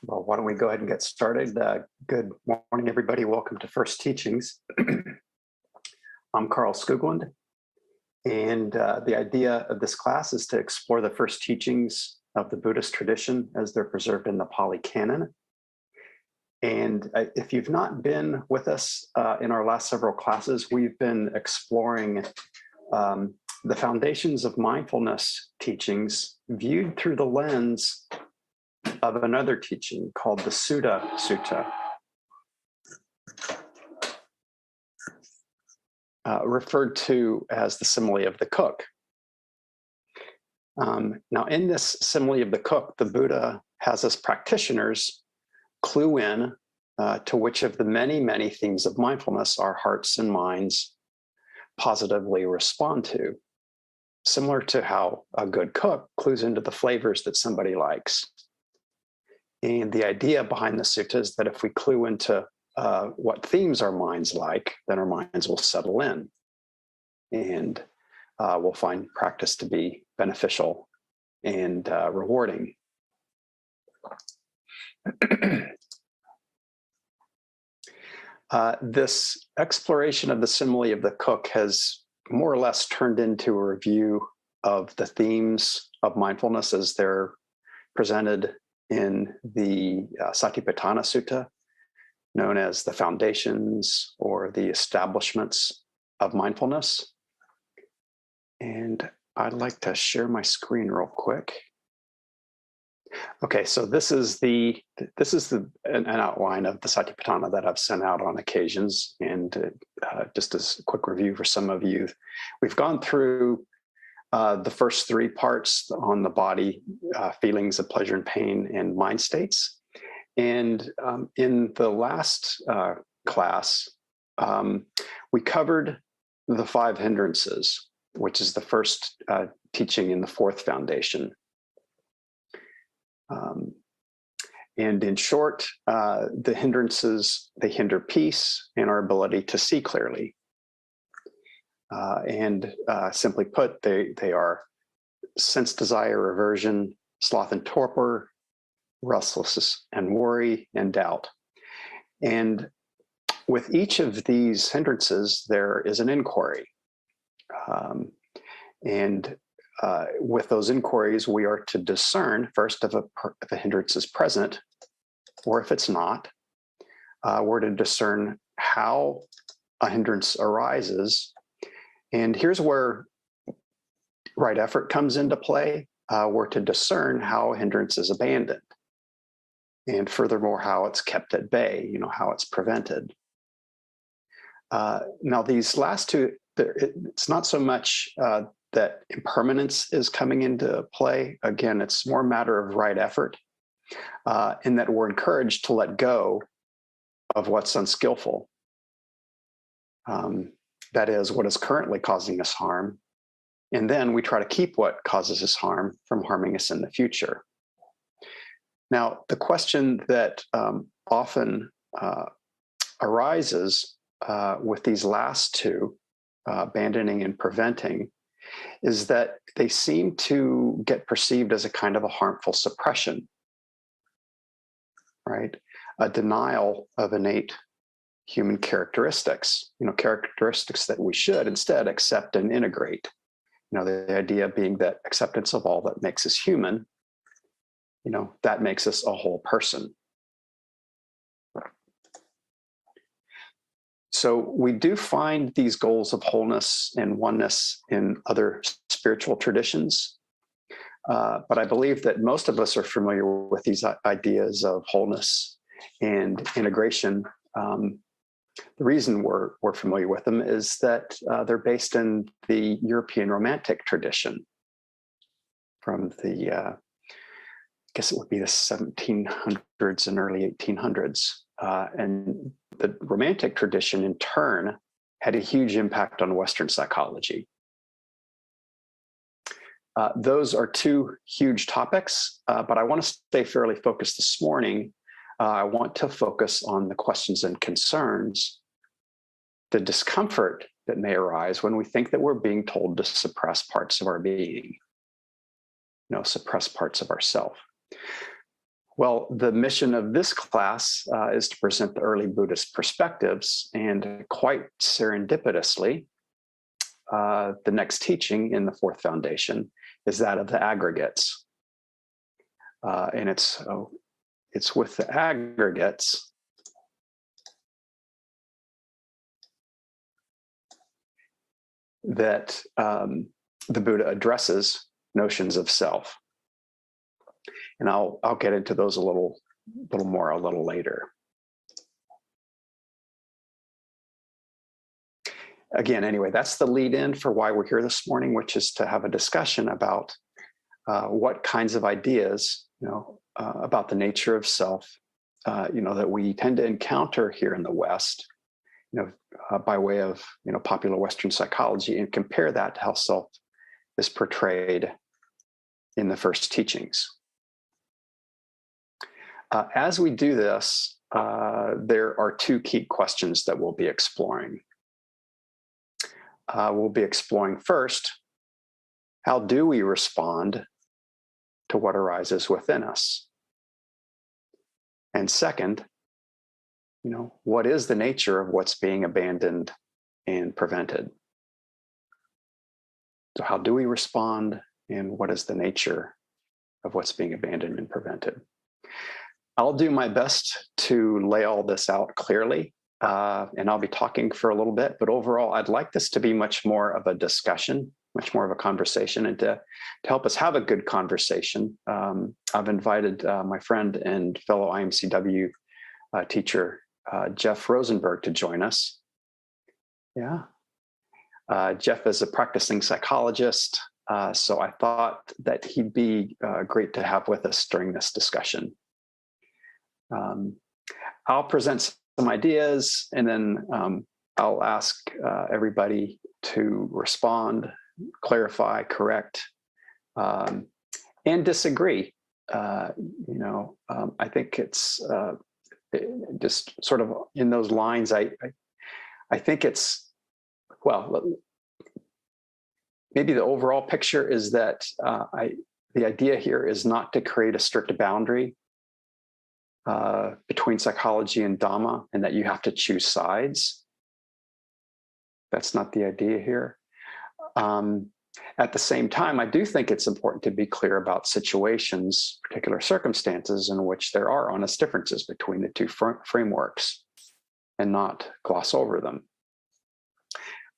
Well, why don't we go ahead and get started? Good morning, everybody. Welcome to First Teachings. I'm Carl Skooglund, and the idea of this class is to explore the first teachings of the Buddhist tradition as they're preserved in the Pali Canon. And if you've not been with us in our last several classes, we've been exploring the foundations of mindfulness teachings viewed through the lens of another teaching called the Sutta, referred to as the simile of the cook. Now, in this simile of the cook, the Buddha has us practitioners clue in to which of the many, many themes of mindfulness our hearts and minds positively respond to, similar to how a good cook clues into the flavors that somebody likes. And the idea behind the sutta is that if we clue into what themes our minds like, then our minds will settle in and we'll find practice to be beneficial and rewarding. This exploration of the simile of the cook has more or less turned into a review of the themes of mindfulness as they're presented in the Satipatthana Sutta, known as the Foundations or the Establishments of Mindfulness. And I'd like to share my screen real quick. Okay, so this is an outline of the Satipatthana that I've sent out on occasions. And just as a quick review for some of you, we've gone through the first three parts on the body, feelings of pleasure and pain, and mind states. And in the last class, we covered the 5 hindrances, which is the first teaching in the 4th foundation. And in short, the hindrances, they hinder peace and our ability to see clearly. And simply put, they are sense desire, aversion, sloth and torpor, restlessness and worry, and doubt. And with each of these hindrances, there is an inquiry. With those inquiries, we are to discern first if a hindrance is present or if it's not. We're to discern how a hindrance arises. And here's where right effort comes into play. We're to discern how a hindrance is abandoned. And furthermore, how it's kept at bay, how it's prevented. Now, these last two, it's not so much that impermanence is coming into play. Again, it's more a matter of right effort, in that we're encouraged to let go of what's unskillful. That is, what is currently causing us harm. And then we try to keep what causes us harm from harming us in the future. Now, the question that often arises with these last two, abandoning and preventing, is that they seem to get perceived as a kind of a harmful suppression, right? A denial of innate human characteristics, characteristics that we should instead accept and integrate. The idea being that acceptance of all that makes us human, that makes us a whole person. So we do find these goals of wholeness and oneness in other spiritual traditions. But I believe that most of us are familiar with these ideas of wholeness and integration. The reason we're familiar with them is that they're based in the European Romantic tradition from the, I guess it would be the 1700s and early 1800s. And the Romantic tradition, in turn, had a huge impact on Western psychology. Those are two huge topics, but I want to stay fairly focused this morning. I want to focus on the questions and concerns, the discomfort that may arise when we think that we're being told to suppress parts of our being, suppress parts of ourself. Well, the mission of this class is to present the early Buddhist perspectives, and quite serendipitously, the next teaching in the fourth foundation is that of the aggregates. And it's with the aggregates that the Buddha addresses notions of self. And I'll get into those a little more a little later. Again, anyway, that's the lead in for why we're here this morning, which is to have a discussion about what kinds of ideas, about the nature of self, that we tend to encounter here in the West, by way of, popular Western psychology, and compare that to how self is portrayed in the first teachings. As we do this, there are two key questions that we'll be exploring. We'll be exploring first, how do we respond to what arises within us? And second, what is the nature of what's being abandoned and prevented? So how do we respond, and what is the nature of what's being abandoned and prevented? I'll do my best to lay all this out clearly, and I'll be talking for a little bit, but overall, I'd like this to be much more of a discussion, much more of a conversation, and to help us have a good conversation. I've invited my friend and fellow IMCW teacher, Jeff Rosenberg, to join us. Yeah. Jeff is a practicing psychologist, so I thought that he'd be great to have with us during this discussion. I'll present some ideas, and then I'll ask everybody to respond, clarify, correct, and disagree. I think it's just sort of in those lines. I think it's, maybe the overall picture is that the idea here is not to create a strict boundary between psychology and Dhamma, and that you have to choose sides. That's not the idea here. At the same time, I do think it's important to be clear about situations, particular circumstances in which there are honest differences between the two frameworks, and not gloss over them.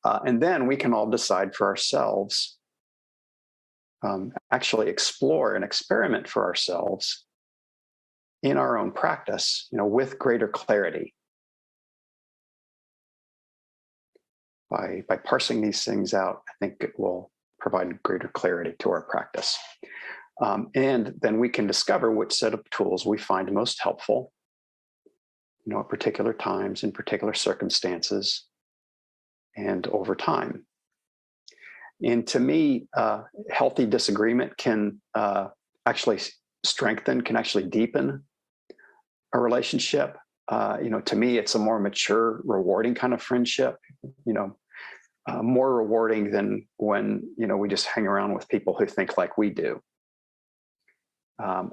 And then we can all decide for ourselves, actually explore and experiment for ourselves in our own practice, with greater clarity. By parsing these things out, I think it will provide greater clarity to our practice. And then we can discover which set of tools we find most helpful, at particular times, in particular circumstances, and over time. And to me, healthy disagreement can actually strengthen, can actually deepen a relationship. To me, it's a more mature, rewarding kind of friendship, more rewarding than when, we just hang around with people who think like we do.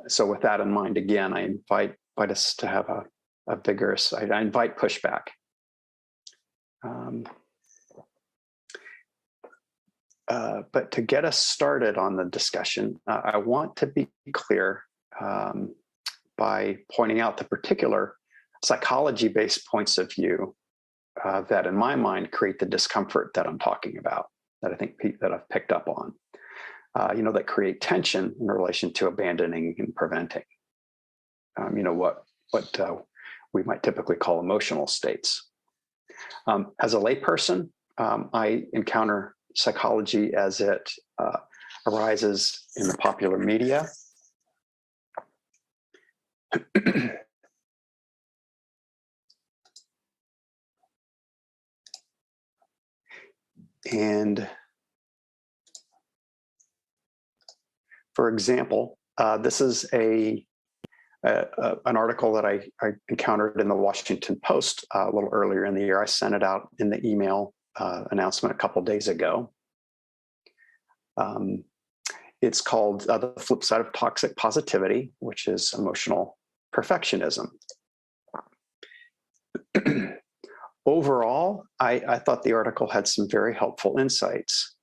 So with that in mind, again, I invite us to have a vigorous, I invite pushback. But to get us started on the discussion, I want to be clear by pointing out the particular psychology-based points of view that, in my mind, create the discomfort that I'm talking about, that I think that I've picked up on, that create tension in relation to abandoning and preventing, what we might typically call emotional states. As a layperson, I encounter psychology as it arises in the popular media. And for example, this is an article that I encountered in the Washington Post a little earlier in the year. I sent it out in the email announcement a couple days ago. It's called The Flip Side of Toxic Positivity, which is emotional perfectionism. Overall, I thought the article had some very helpful insights.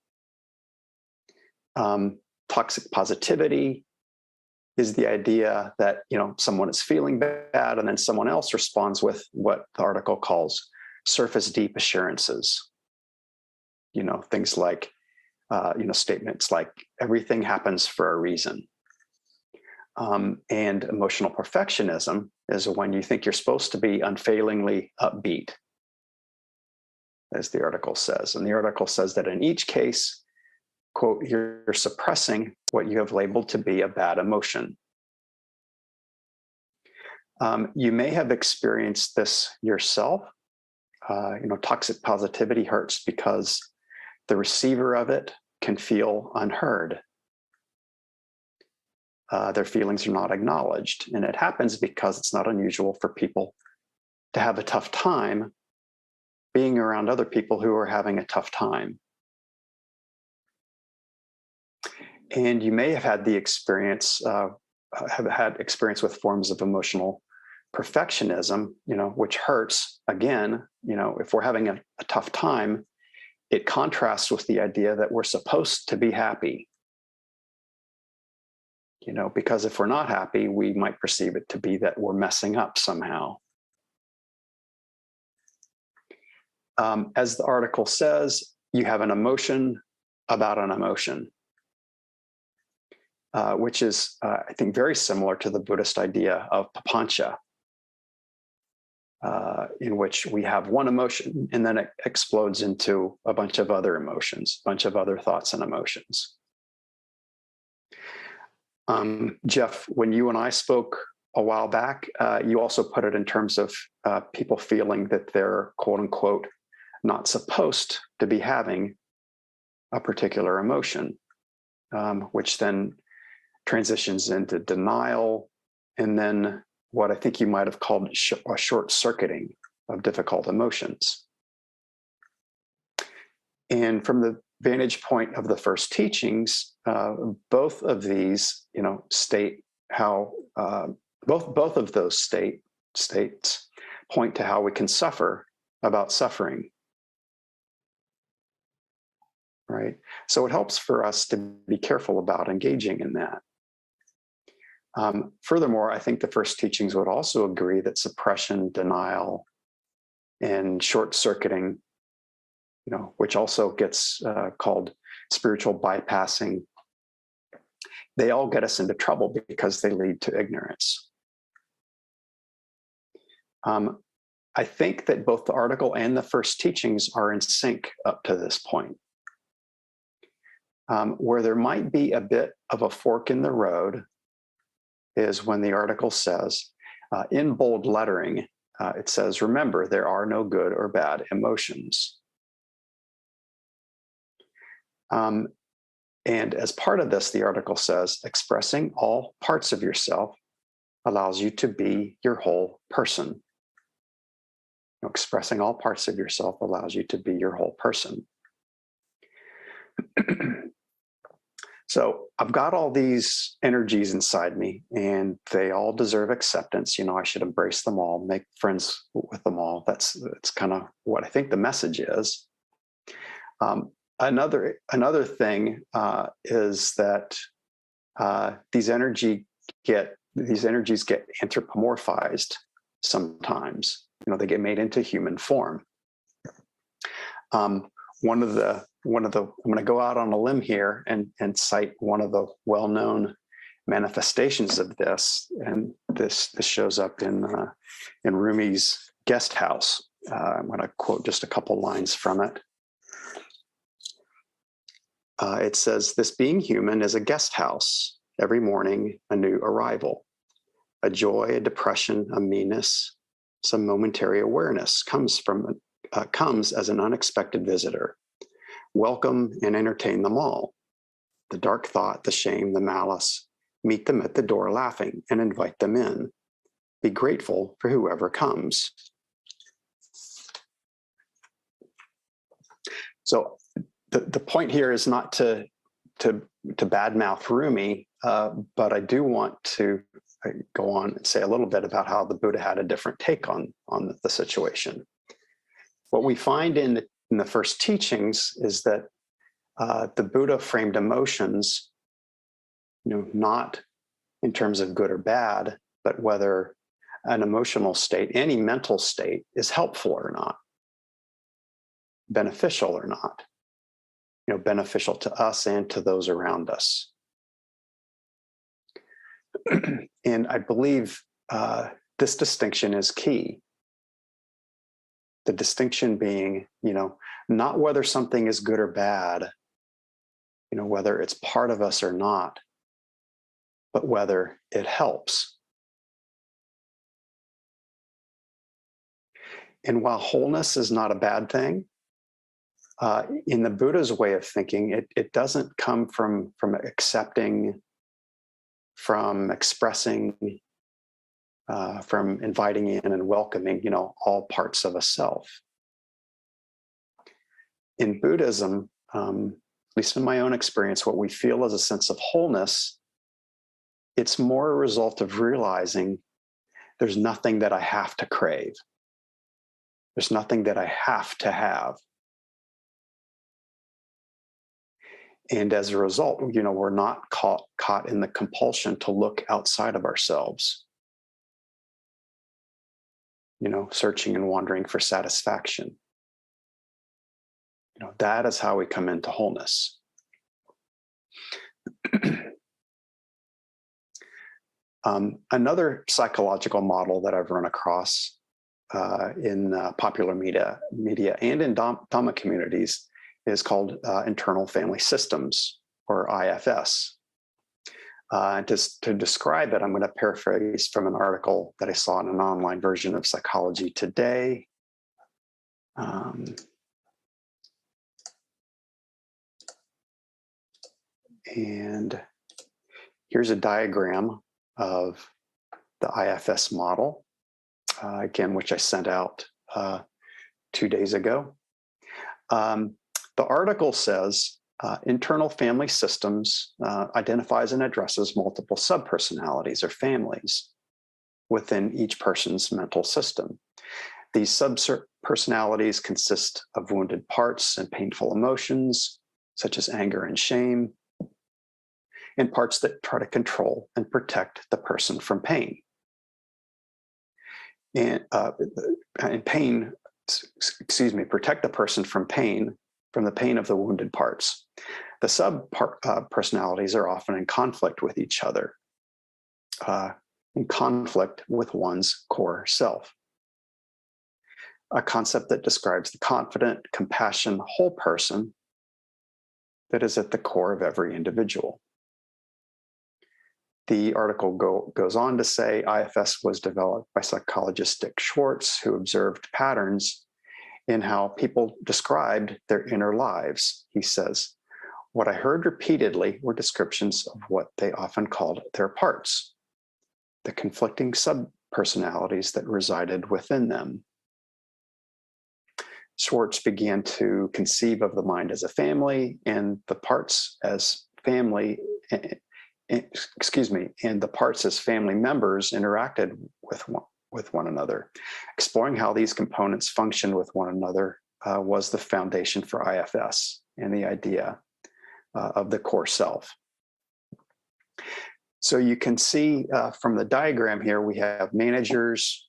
Toxic positivity is the idea that, someone is feeling bad and then someone else responds with what the article calls surface deep assurances. Things like, statements like everything happens for a reason. And emotional perfectionism is when you think you're supposed to be unfailingly upbeat, as the article says. And the article says that in each case, quote, you're suppressing what you have labeled to be a bad emotion. You may have experienced this yourself. Toxic positivity hurts because the receiver of it can feel unheard. Their feelings are not acknowledged. And it happens because it's not unusual for people to have a tough time being around other people who are having a tough time. And you may have had the experience, with forms of emotional perfectionism, which hurts. Again, if we're having a tough time, it contrasts with the idea that we're supposed to be happy. Because if we're not happy, we might perceive it to be that we're messing up somehow. As the article says, you have an emotion about an emotion, which is, I think, very similar to the Buddhist idea of papancha, in which we have one emotion and then it explodes into a bunch of other emotions, a bunch of other thoughts and emotions. Jeff, when you and I spoke a while back, you also put it in terms of people feeling that they're, quote unquote, not supposed to be having a particular emotion, which then transitions into denial, and then what I think you might have called a short circuiting of difficult emotions. And from the vantage point of the first teachings, both of these, state how both of those states point to how we can suffer about suffering. Right? So it helps for us to be careful about engaging in that. Furthermore, I think the first teachings would also agree that suppression, denial, and short-circuiting, which also gets called spiritual bypassing, they all get us into trouble because they lead to ignorance. I think that both the article and the first teachings are in sync up to this point. Where there might be a bit of a fork in the road is when the article says, in bold lettering, it says, remember, there are no good or bad emotions. And as part of this, the article says, expressing all parts of yourself allows you to be your whole person. Expressing all parts of yourself allows you to be your whole person. So I've got all these energies inside me, and they all deserve acceptance. I should embrace them all, make friends with them all. That's kind of what I think the message is. Another thing is that these energies get anthropomorphized sometimes. They get made into human form. I'm going to go out on a limb here and cite one of the well-known manifestations of this, and this shows up in Rumi's Guest House. I'm going to quote just a couple lines from it. It says, "This being human is a guest house. Every morning, a new arrival. A joy, a depression, a meanness, some momentary awareness comes as an unexpected visitor. Welcome and entertain them all. The dark thought, the shame, the malice, meet them at the door laughing and invite them in. Be grateful for whoever comes." So the point here is not to badmouth Rumi, but I do want to go on and say a little bit about how the Buddha had a different take on the situation. What we find in the first teachings is that the Buddha framed emotions, not in terms of good or bad, but whether an emotional state, any mental state, is helpful or not, beneficial or not, beneficial to us and to those around us. And I believe this distinction is key. The distinction being, not whether something is good or bad, whether it's part of us or not, but whether it helps. And while wholeness is not a bad thing, in the Buddha's way of thinking, it doesn't come from accepting, from expressing, from inviting in and welcoming, all parts of a self. In Buddhism, at least in my own experience, what we feel as a sense of wholeness, it's more a result of realizing there's nothing that I have to crave. There's nothing that I have to have. And as a result, we're not caught in the compulsion to look outside of ourselves, searching and wandering for satisfaction. That is how we come into wholeness. Another psychological model that I've run across in popular media and in Dhamma communities is called internal family systems, or IFS. To describe it, I'm going to paraphrase from an article that I saw in an online version of Psychology Today. And here's a diagram of the IFS model, again, which I sent out 2 days ago. The article says internal family systems identifies and addresses multiple subpersonalities or families within each person's mental system. These subpersonalities consist of wounded parts and painful emotions, such as anger and shame, and parts that try to control and protect the person from pain. Protect the person from pain, from the pain of the wounded parts. The sub-personalities are often in conflict with each other, in conflict with one's core self. A concept that describes the confident, compassionate, whole person that is at the core of every individual. The article goes on to say IFS was developed by psychologist Dick Schwartz, who observed patterns in how people described their inner lives. He says, "What I heard repeatedly were descriptions of what they often called their parts, the conflicting sub-personalities that resided within them." Schwartz began to conceive of the mind as a family and the parts as family, and the parts as family members interacted with one another. Exploring how these components function with one another was the foundation for IFS and the idea of the core self. So you can see from the diagram here, we have managers,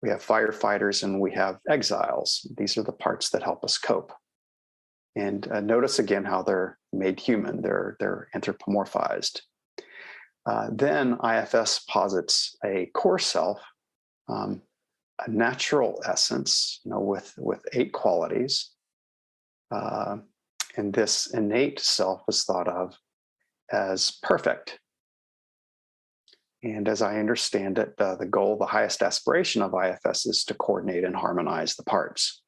we have firefighters, and we have exiles. These are the parts that help us cope. And notice again how they're made human, they're anthropomorphized. Then IFS posits a core self, a natural essence, with 8 qualities. And this innate self is thought of as perfect. And as I understand it, the goal, the highest aspiration of IFS is to coordinate and harmonize the parts.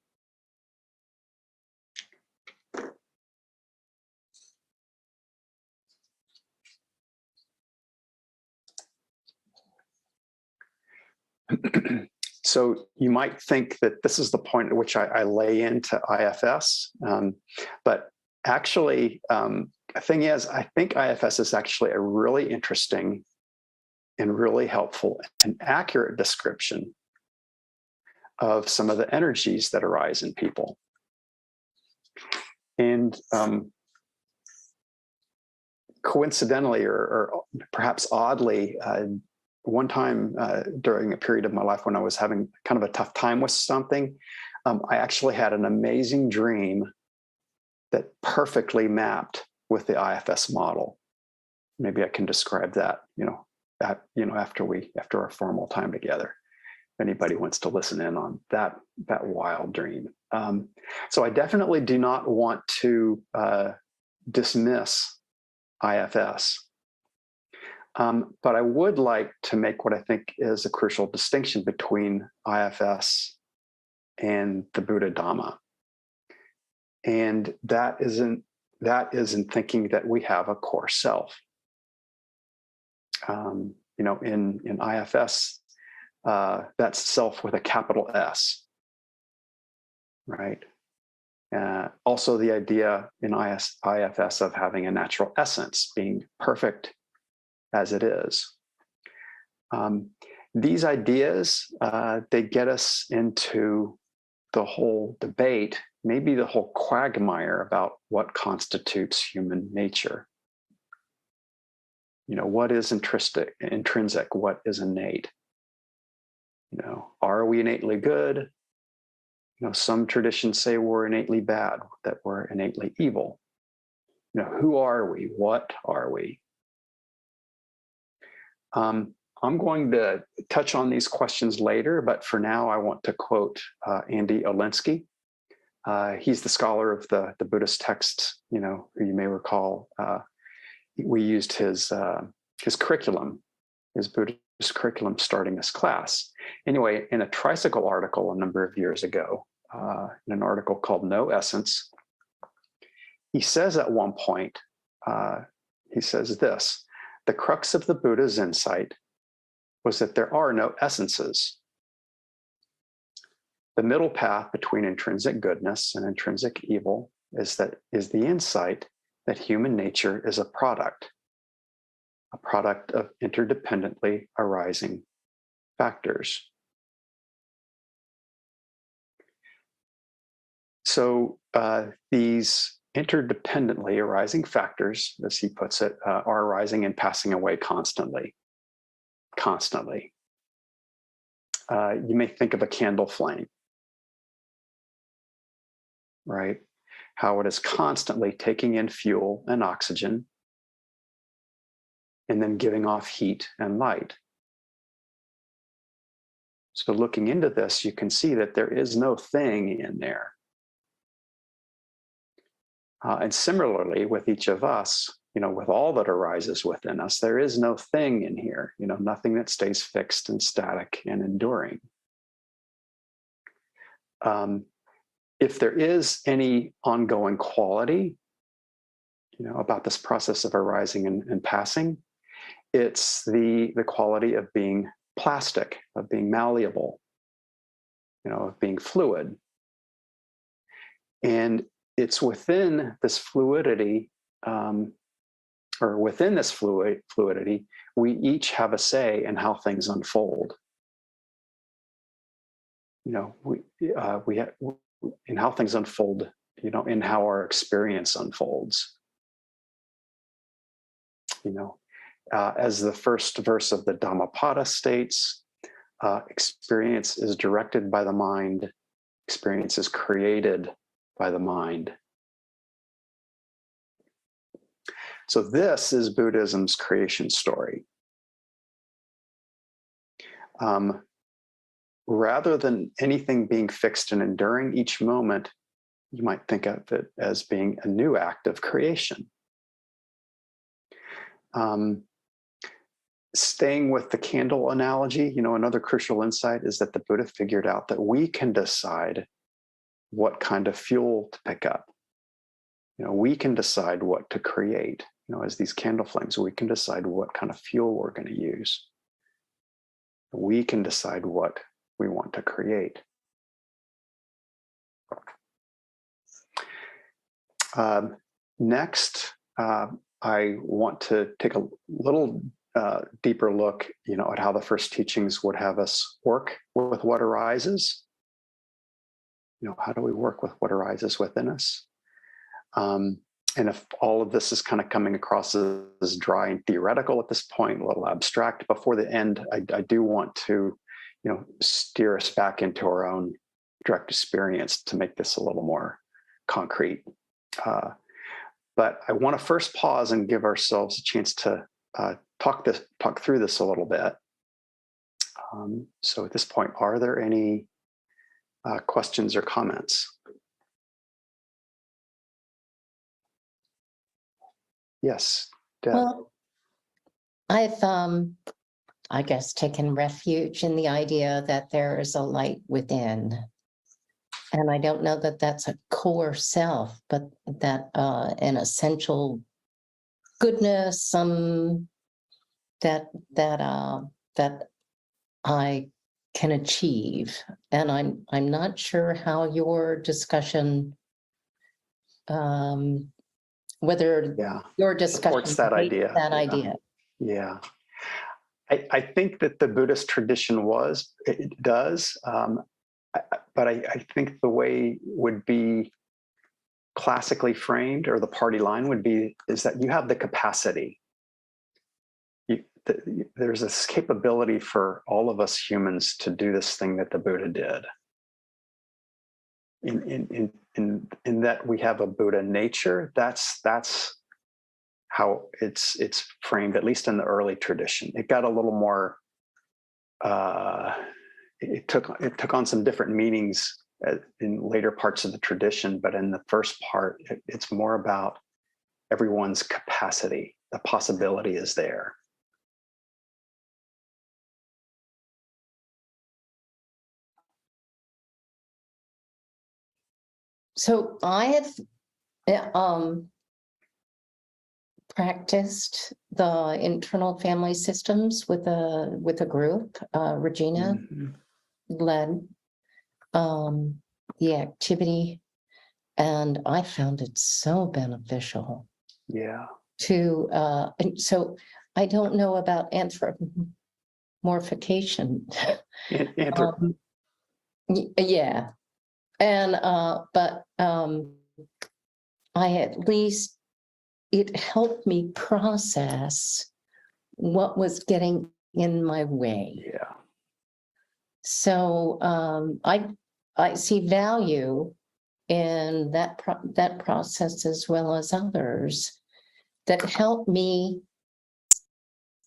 So you might think that this is the point at which I lay into IFS, but actually, the thing is, I think IFS is actually a really interesting and really helpful and accurate description of some of the energies that arise in people. And coincidentally, or perhaps oddly, one time during a period of my life when I was having kind of a tough time with something, I actually had an amazing dream that perfectly mapped with the IFS model. Maybe I can describe that, after our formal time together. If anybody wants to listen in on that wild dream. So I definitely do not want to dismiss IFS. But I would like to make what I think is a crucial distinction between IFS and the Buddha Dhamma. And that is in thinking that we have a core self. In IFS, that's self with a capital S, right? Also the idea in IFS of having a natural essence, being perfect as it is. These ideas, they get us into the whole debate, maybe the whole quagmire about what constitutes human nature. What is intrinsic, what is innate? Are we innately good? Some traditions say we're innately bad, that we're innately evil. Who are we? What are we? I'm going to touch on these questions later, but for now, I want to quote Andy Olinsky. He's the scholar of the Buddhist texts, who you may recall. We used his curriculum, his Buddhist curriculum, starting this class. Anyway, in a Tricycle article a number of years ago, in an article called No Essence, he says at one point, he says this: the crux of the Buddha's insight was that there are no essences. The middle path between intrinsic goodness and intrinsic evil is the insight that human nature is a product of interdependently arising factors. So these interdependently arising factors, as he puts it, are arising and passing away constantly. You may think of a candle flame, right? How it is constantly taking in fuel and oxygen and then giving off heat and light. So looking into this, you can see that there is no thing in there. And similarly, with each of us, with all that arises within us, there is no thing in here, nothing that stays fixed and static and enduring. If there is any ongoing quality, about this process of arising and passing, it's the quality of being plastic, of being malleable, of being fluid. And it's within this fluidity, fluidity, we each have a say in how things unfold. In how things unfold, in how our experience unfolds. As the first verse of the Dhammapada states, experience is directed by the mind, experience is created by the mind. So this is Buddhism's creation story. Rather than anything being fixed and enduring each moment, you might think of it as being a new act of creation. Staying with the candle analogy, another crucial insight is that the Buddha figured out that we can decide what kind of fuel to pick up. We can decide what to create. As these candle flames, we can decide what kind of fuel we're going to use. We can decide what we want to create. Next, I want to take a little deeper look, at how the first teachings would have us work with what arises. How do we work with what arises within us? And if all of this is kind of coming across as dry and theoretical at this point, a little abstract, before the end, I do want to, steer us back into our own direct experience to make this a little more concrete. But I want to first pause and give ourselves a chance to talk through this a little bit. So at this point, are there any questions or comments? Yes, Deb. Well, I've, I guess, taken refuge in the idea that there is a light within. And I don't know that that's a core self, but that an essential goodness, some that I can achieve. And I'm not sure how your discussion, whether your discussion supports that idea. idea. Yeah. I think that the Buddhist tradition does, but I think the way would be classically framed, or the party line would be, is that you have the capacity. There's this capability for all of us humans to do this thing that the Buddha did. In that we have a Buddha nature. That's how it's framed, at least in the early tradition. It got a little more. It took on some different meanings in later parts of the tradition, but in the first part, it's more about everyone's capacity. The possibility is there. So I have practiced the internal family systems with a group. Regina led the activity, and I found it so beneficial. Yeah. And so I don't know about anthropomorphication. Yeah. And but I at least, it helped me process what was getting in my way. Yeah. So I see value in that process, as well as others that help me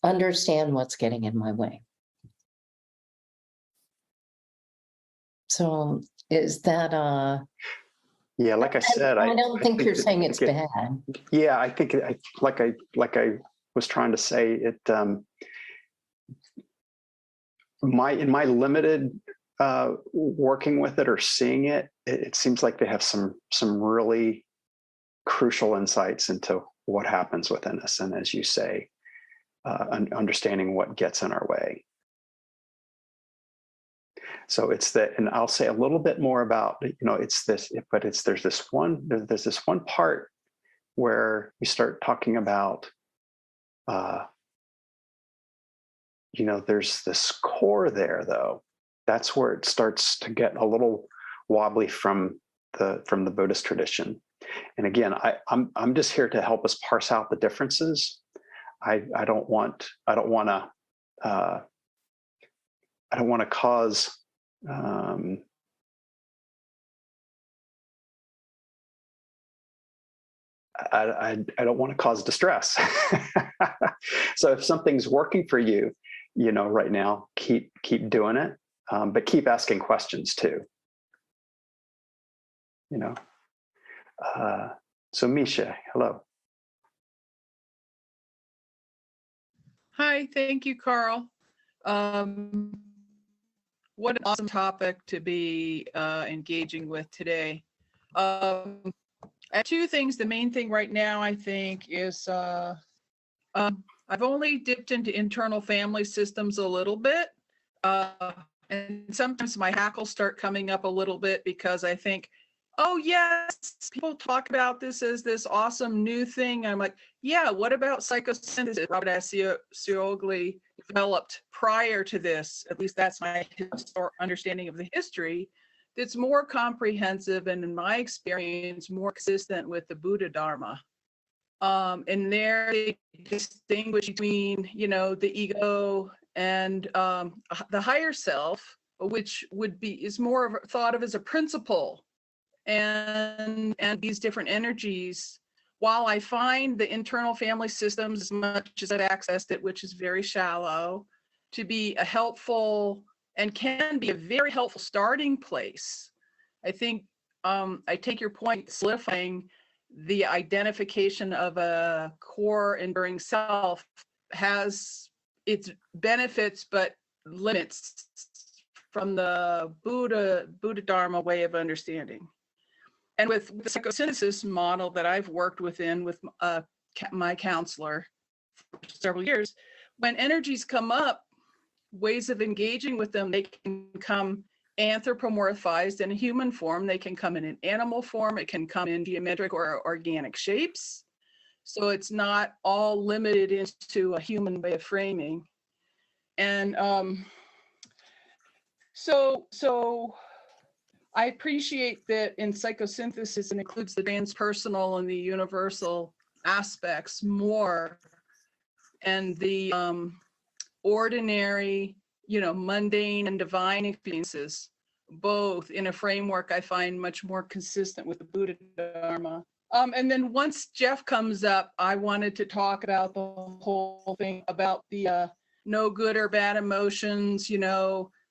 understand what's getting in my way. So is that yeah, like I said, I don't think you're saying it's bad. Yeah, I think like I was trying to say, it in my limited working with it or seeing it, it seems like they have some really crucial insights into what happens within us, and as you say, understanding what gets in our way. So it's that, and I'll say a little bit more about, it's this, but there's this one part where we start talking about, there's this core there, though. That's where it starts to get a little wobbly from the Buddhist tradition. And again, I'm just here to help us parse out the differences. I don't want to cause I don't want to cause distress. So if something's working for you, right now, keep doing it, but keep asking questions too. So Misha, hello. Hi, thank you, Carl. What an awesome topic to be engaging with today. I have two things. The main thing right now, I think, is I've only dipped into internal family systems a little bit. And sometimes my hackles start coming up a little bit, because I think oh yes, people talk about this as this awesome new thing. I'm like, yeah, what about psychosynthesis? Robert Ciogli developed prior to this. At least that's my understanding of the history. That's more comprehensive and, in my experience, more consistent with the Buddha Dharma. And there they distinguish between, the ego and the higher self, which is more thought of as a principle, and these different energies. While I find the internal family systems, as much as I've accessed it, which is very shallow, to be a helpful and can be a very helpful starting place, I think I take your point, solidifying the identification of a core enduring self has its benefits, but limits from the Buddha Dharma way of understanding. And with the psychosynthesis model that I've worked within with my counselor for several years, when energies come up, ways of engaging with them, they can come anthropomorphized in a human form, they can come in an animal form, it can come in geometric or organic shapes. So it's not all limited into a human way of framing. And so I appreciate that in psychosynthesis it includes the transpersonal and the universal aspects more, and the ordinary, mundane and divine experiences, both in a framework I find much more consistent with the Buddha Dharma. And then once Jeff comes up, I wanted to talk about the whole thing about the no good or bad emotions,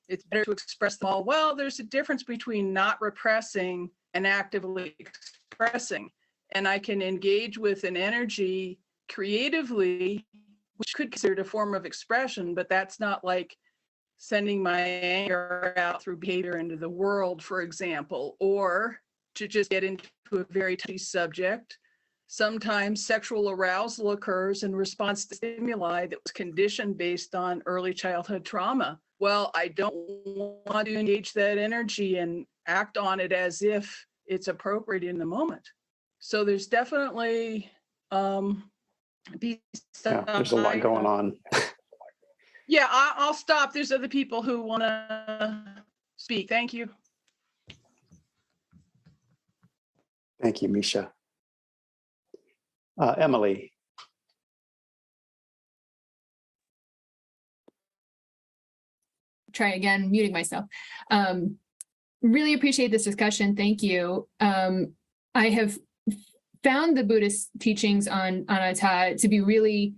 it's better to express them all. Well, there's a difference between not repressing and actively expressing. And I can engage with an energy creatively, which could be considered a form of expression, but that's not like sending my anger out through behavior into the world, for example, or to just get into a very touchy subject. Sometimes sexual arousal occurs in response to stimuli that was conditioned based on early childhood trauma. Well, I don't want to engage that energy and act on it as if it's appropriate in the moment. So there's definitely there's a lot going on. Yeah, I'll stop. There's other people who want to speak. Thank you. Thank you, Misha. Emily. Try again, muting myself. Really appreciate this discussion. Thank you. I have found the Buddhist teachings on anatta to be really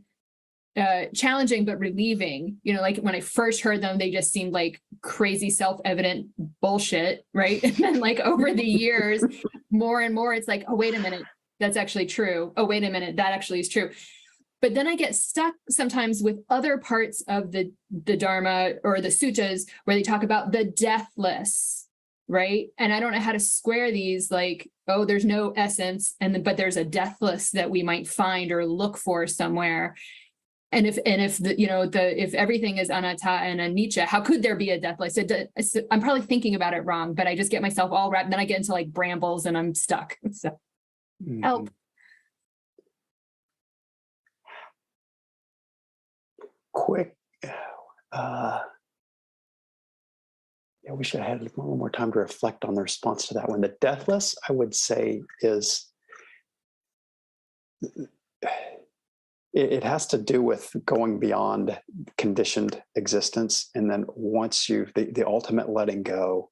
challenging but relieving. Like when I first heard them, they just seemed like crazy self-evident bullshit, right? And then like over the years, more and more, it's like, oh, wait a minute, that's actually true. Oh, wait a minute, that actually is true. But then I get stuck sometimes with other parts of the Dharma or the suttas where they talk about the deathless, right? And I don't know how to square these, like, oh, there's no essence, but there's a deathless that we might find or look for somewhere. And if everything is anatta and anicca, how could there be a deathless? I'm probably thinking about it wrong, but I just get myself all wrapped. And then I get into like brambles and I'm stuck. So help. Quick. Yeah, we should have had a little more time to reflect on the response to that one. The deathless, I would say, is it has to do with going beyond conditioned existence. And then once the ultimate letting go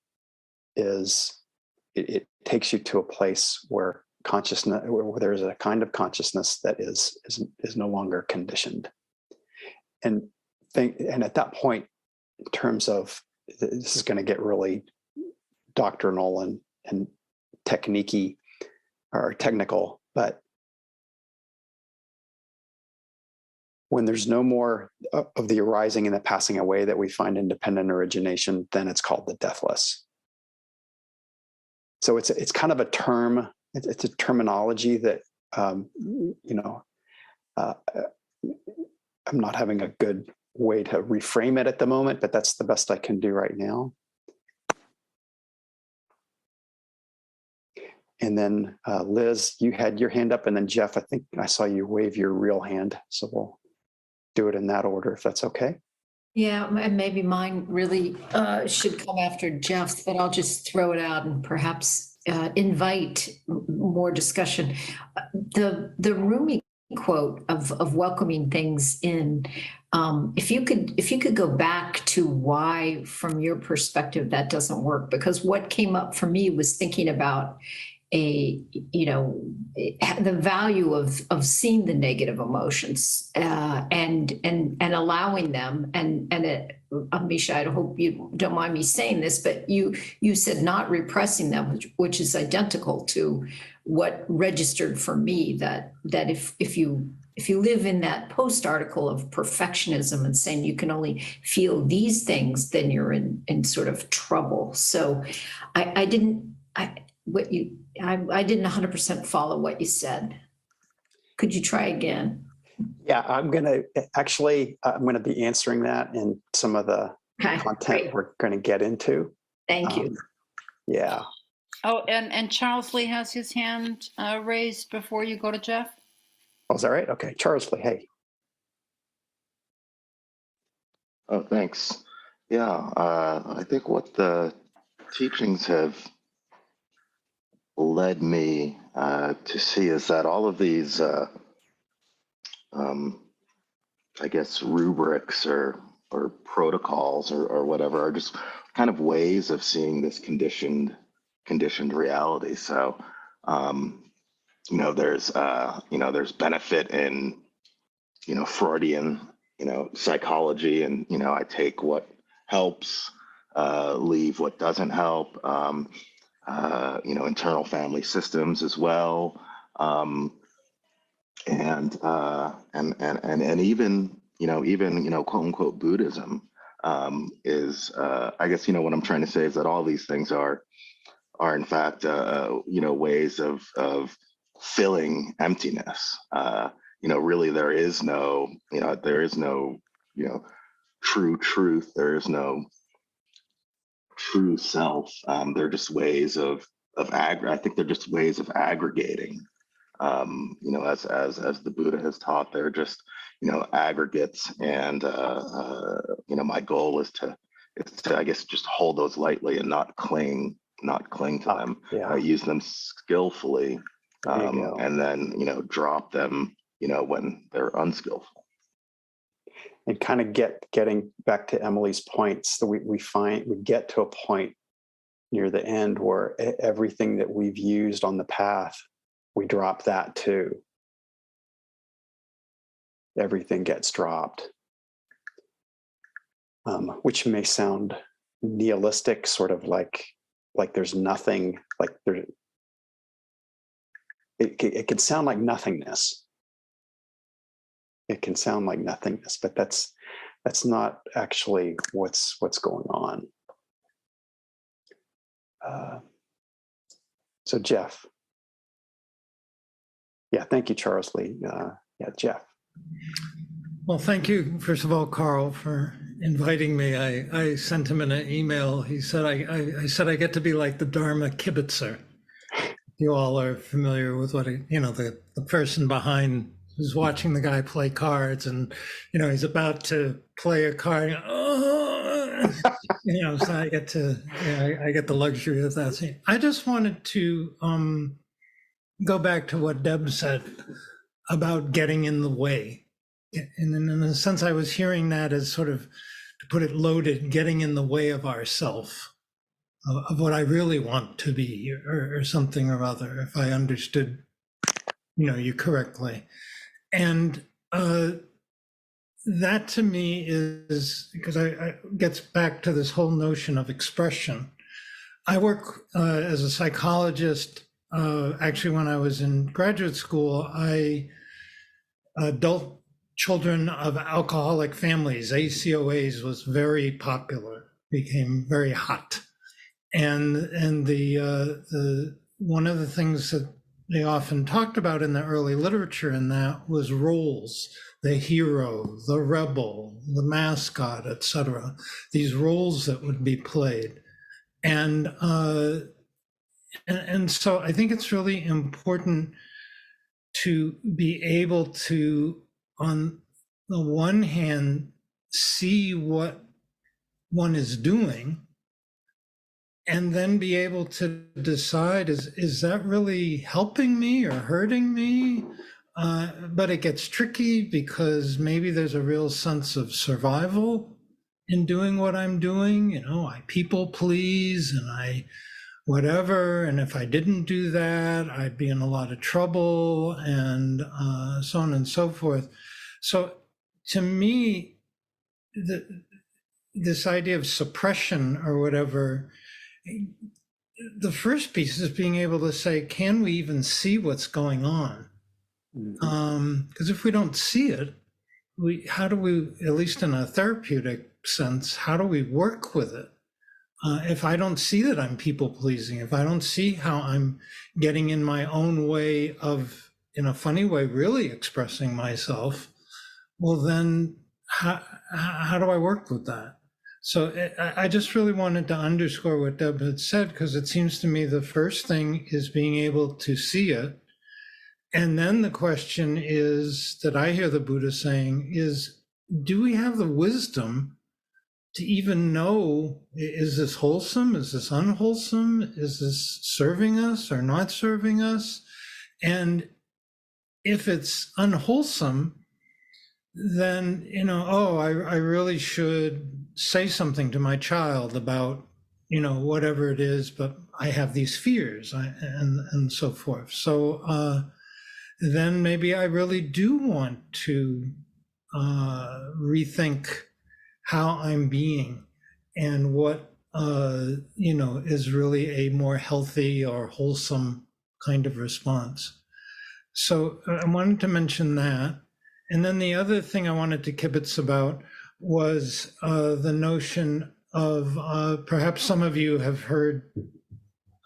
is, it takes you to a place where consciousness, where there's a kind of consciousness that is no longer conditioned. And at that point, in terms of, this is going to get really doctrinal and technique-y or technical, but when there's no more of the arising and the passing away that we find in dependent origination, then it's called the deathless. So it's kind of a term, it's a terminology that, I'm not having a good way to reframe it at the moment, but that's the best I can do right now. And then Liz, you had your hand up, and then Jeff, I think I saw you wave your real hand. So we'll do it in that order, if that's okay. Yeah, and maybe mine really should come after Jeff's, but I'll just throw it out and perhaps invite more discussion. The Rumi quote of welcoming things in, if you could go back to why, from your perspective, that doesn't work, because what came up for me was thinking about the value of seeing the negative emotions and allowing them, and Misha, I hope you don't mind me saying this, but you said not repressing them, which is identical to what registered for me, that if you live in that post article of perfectionism and saying you can only feel these things, then you're in sort of trouble. So I didn't 100% follow what you said. Could you try again? Yeah, I'm going to be answering that in some of the content great. We're going to get into. Thank you. Yeah. Oh, and Charles Lee has his hand raised before you go to Jeff. Oh, is that right? Okay. Charles Lee, hey. Oh, thanks. Yeah, I think what the teachings have led me to see is that all of these, I guess, rubrics or protocols or whatever are just kind of ways of seeing this conditioned reality. So, there's benefit in, Freudian, psychology, and, I take what helps, leave what doesn't help, internal family systems as well. And even quote unquote Buddhism is, I guess, what I'm trying to say is that all these things are in fact, ways of filling emptiness. Really there is no true truth. There is no true self. They're just ways of I think they're just ways of aggregating. As the Buddha has taught, they're just aggregates, and my goal is to I guess just hold those lightly and not cling to them. Yeah. Use them skillfully, and then drop them when they're unskillful. And kind of getting back to Emily's points, that we get to a point near the end where everything that we've used on the path, we drop that too. Everything gets dropped, which may sound nihilistic, sort of like there's nothing, it can sound like nothingness. It can sound like nothingness, but that's not actually what's going on. So Jeff. Yeah, thank you, Charles Lee. Jeff. Well, thank you, first of all, Carl, for inviting me. I sent him an email. He said, I said I get to be like the Dharma kibitzer. You all are familiar with what, the person behind who's watching the guy play cards, and, he's about to play a card. So I get to, I get the luxury of that scene. I just wanted to go back to what Deb said about getting in the way. And in a sense, I was hearing that as sort of, to put it loaded, getting in the way of ourself, of what I really want to be, or something or other, if I understood, you correctly. And that to me is, because I gets back to this whole notion of expression. I work as a psychologist. Actually, when I was in graduate school, adult children of alcoholic families, ACOAs, was very popular, became very hot. And the one of the things that they often talked about in the early literature in that was roles, the hero, the rebel, the mascot, etc. These roles that would be played. And And so I think it's really important to be able to, on the one hand, see what one is doing, and then be able to decide, is that really helping me or hurting me? But it gets tricky because maybe there's a real sense of survival in doing what I'm doing. You know, I people please and I whatever. And if I didn't do that, I'd be in a lot of trouble, and so on and so forth. So to me, this idea of suppression or whatever, the first piece is being able to say, can we even see what's going on? Because if we don't see it, how do we, at least in a therapeutic sense, how do we work with it? If I don't see that I'm people pleasing, if I don't see how I'm getting in my own way of, in a funny way, really expressing myself, well, then how do I work with that? So I just really wanted to underscore what Deb had said, because it seems to me the first thing is being able to see it. And then the question is, that I hear the Buddha saying, is, do we have the wisdom to even know, is this wholesome? Is this unwholesome? Is this serving us or not serving us? And if it's unwholesome, then, you know, oh, I really should say something to my child about, you know, whatever it is, but I have these fears and so forth. So then maybe I really do want to rethink how I'm being and what, you know, is really a more healthy or wholesome kind of response. So I wanted to mention that. And then the other thing I wanted to kibitz about was the notion of, perhaps some of you have heard,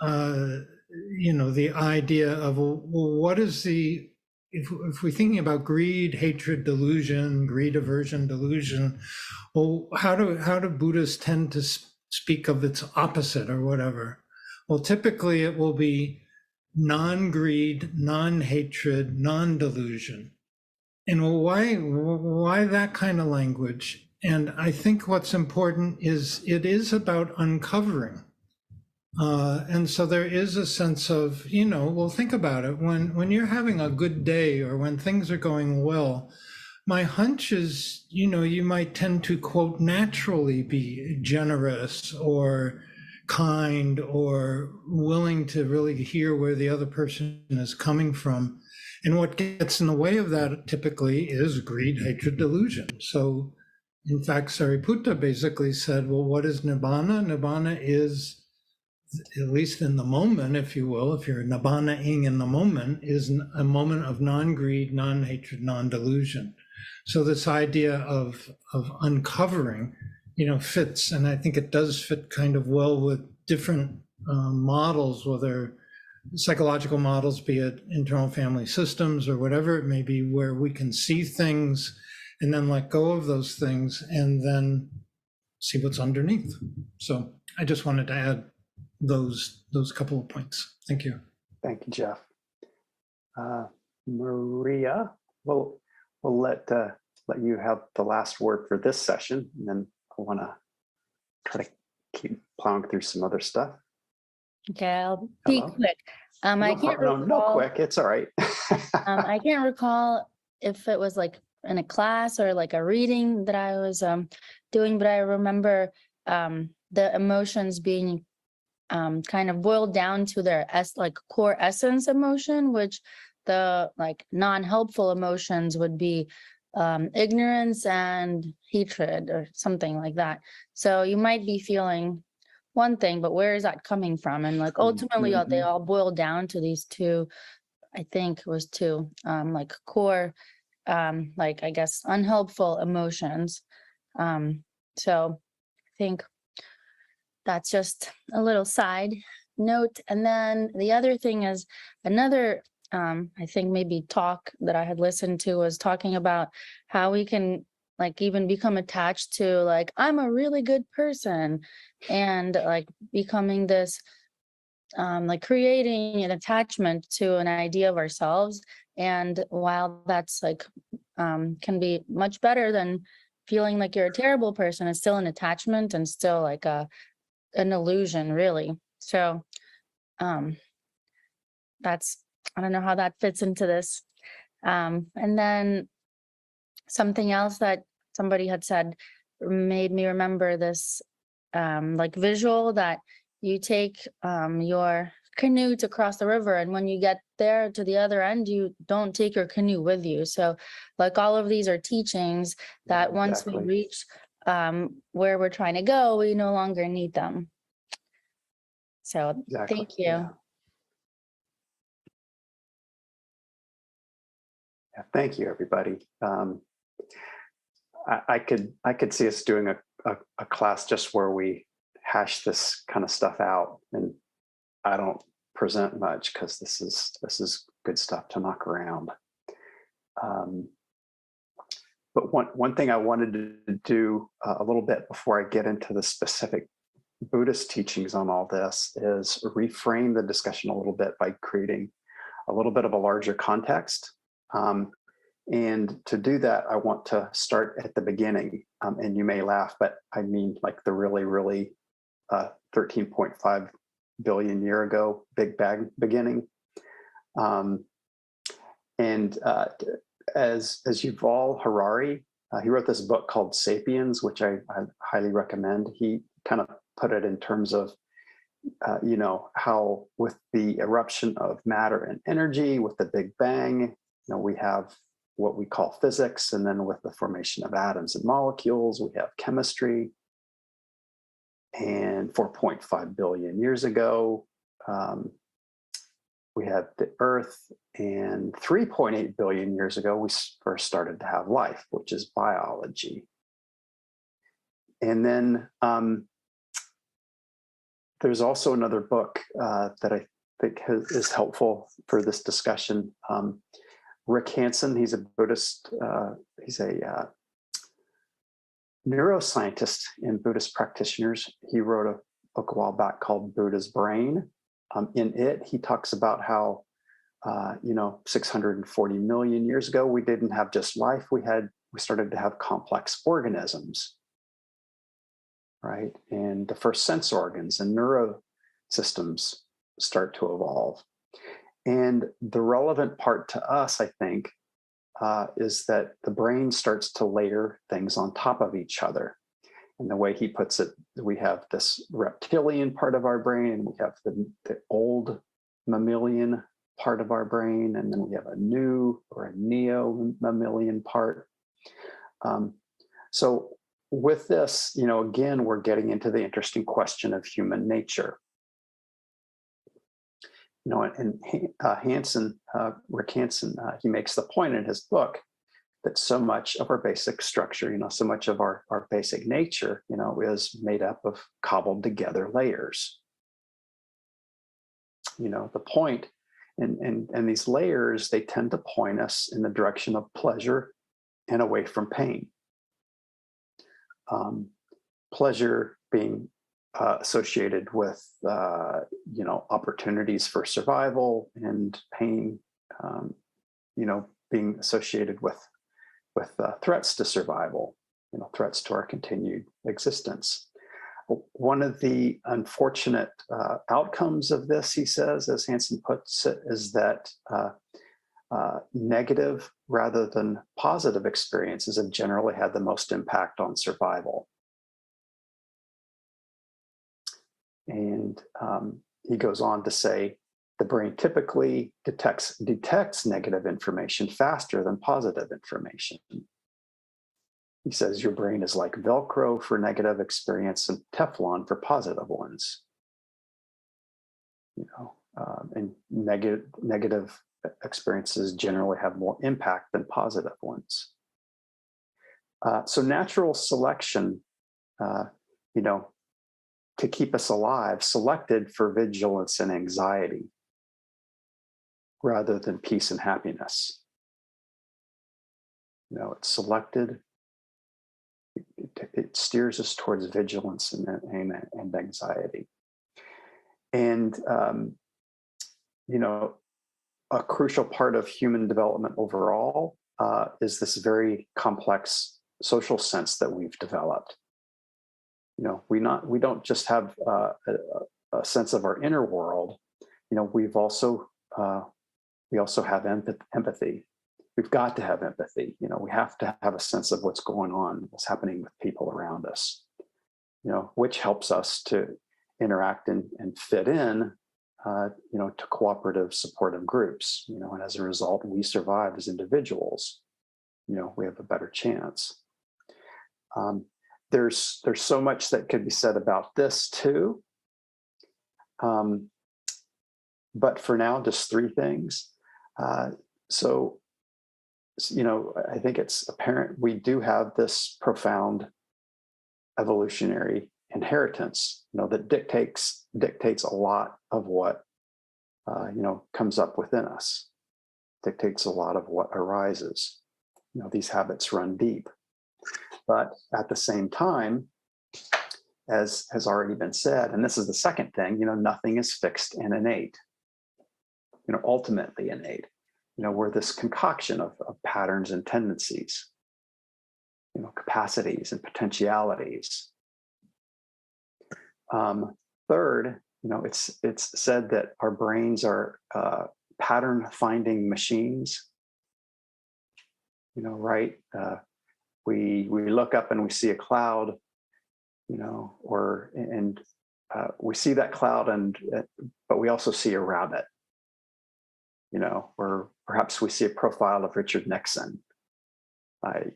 you know, the idea of, well, what is the, if we're thinking about greed, hatred, delusion, greed, aversion, delusion, well, how do Buddhists tend to speak of its opposite or whatever? Well, typically it will be non-greed, non-hatred, non-delusion. And why that kind of language? And I think what's important is it is about uncovering. And so there is a sense of, you know, well, think about it. When you're having a good day or when things are going well, my hunch is, you know, you might tend to, quote, naturally be generous or kind or willing to really hear where the other person is coming from. And what gets in the way of that typically is greed, hatred, delusion. So in fact, Sariputta basically said, well, what is Nibbana? Nibbana is, at least in the moment, if you will, if you're Nibbana-ing in the moment, is a moment of non-greed, non-hatred, non-delusion. So this idea of uncovering, you know, fits, and I think it does fit kind of well with different models, whether psychological models, be it internal family systems or whatever it may be, where we can see things and then let go of those things and then see what's underneath. So I just wanted to add those couple of points. Thank you. Thank you, Jeff. Maria, we'll let you have the last word for this session, and then I want to try to keep plowing through some other stuff. Okay, I'll be quick. I can't recall. No, quick. It's all right. I can't recall if it was like in a class or like a reading that I was doing, but I remember the emotions being kind of boiled down to their like core essence emotion, which the like non-helpful emotions would be ignorance and hatred or something like that. So you might be feeling one thing, but where is that coming from? And like ultimately they all boil down to these two, I think it was two, like core, like I guess unhelpful emotions. So I think that's just a little side note. And then the other thing is another, I think maybe talk that I had listened to was talking about how we can like even become attached to like, I'm a really good person, and like becoming this like creating an attachment to an idea of ourselves. And while that's like can be much better than feeling like you're a terrible person, it's still an attachment and still like an illusion, really. So that's, I don't know how that fits into this. And then something else that somebody had said made me remember this like visual that you take your canoe to cross the river, and when you get there to the other end, you don't take your canoe with you. So like all of these are teachings that once we reach where we're trying to go, we no longer need them. So thank you. Yeah. Yeah, thank you, everybody. I could see us doing a class just where we hash this kind of stuff out, and I don't present much because this is good stuff to knock around. But one thing I wanted to do a little bit before I get into the specific Buddhist teachings on all this is reframe the discussion a little bit by creating a little bit of a larger context. And to do that, I want to start at the beginning. And you may laugh, but I mean like the really, really 13.5 billion year ago, Big Bang beginning. As Yuval Harari, he wrote this book called Sapiens, which I highly recommend. He kind of put it in terms of, how with the eruption of matter and energy, with the Big Bang, we have what we call physics, and then with the formation of atoms and molecules, we have chemistry. And 4.5 billion years ago, we had the Earth, and 3.8 billion years ago, we first started to have life, which is biology. And then there's also another book that I think is helpful for this discussion. Rick Hanson, he's a Buddhist, he's a neuroscientist and Buddhist practitioners. He wrote a book a while back called Buddha's Brain. In it, he talks about how, 640 million years ago, we didn't have just life. We started to have complex organisms, right? And the first sense organs and neurosystems start to evolve. And the relevant part to us, I think, is that the brain starts to layer things on top of each other. And the way he puts it, we have this reptilian part of our brain, and we have the old mammalian part of our brain, and then we have a new or a neo-mammalian part. So with this, again, we're getting into the interesting question of human nature. And Rick Hanson, he makes the point in his book that so much of our basic structure, so much of our basic nature, is made up of cobbled together layers. The point, and these layers, they tend to point us in the direction of pleasure and away from pain. Pleasure being associated with, opportunities for survival, and pain, being associated with threats to survival, threats to our continued existence. One of the unfortunate outcomes of this, he says, as Hanson puts it, is that negative rather than positive experiences have generally had the most impact on survival. And he goes on to say, the brain typically detects negative information faster than positive information. He says your brain is like Velcro for negative experience and Teflon for positive ones. And negative experiences generally have more impact than positive ones. So natural selection, to keep us alive, selected for vigilance and anxiety rather than peace and happiness. It's selected. It steers us towards vigilance and anxiety. And, you know, a crucial part of human development overall is this very complex social sense that we've developed. You know, we don't just have a sense of our inner world. You know, we also have empathy. We've got to have empathy. You know, we have to have a sense of what's going on, what's happening with people around us. You know, which helps us to interact and fit in. You know, to cooperative, supportive groups. You know, and as a result, we survive as individuals. You know, we have a better chance. There's so much that could be said about this too. But for now, just three things. So, you know, I think it's apparent we do have this profound evolutionary inheritance, you know, that dictates a lot of what, you know, comes up within us, dictates a lot of what arises. You know, these habits run deep. But at the same time, as has already been said, and this is the second thing, you know, nothing is fixed and innate, you know, ultimately innate. You know, we're this concoction of patterns and tendencies, you know, capacities and potentialities. Third, you know, it's said that our brains are pattern finding machines. You know, right? We look up and we see a cloud, you know, and we see that cloud, but we also see a rabbit, you know, or perhaps we see a profile of Richard Nixon.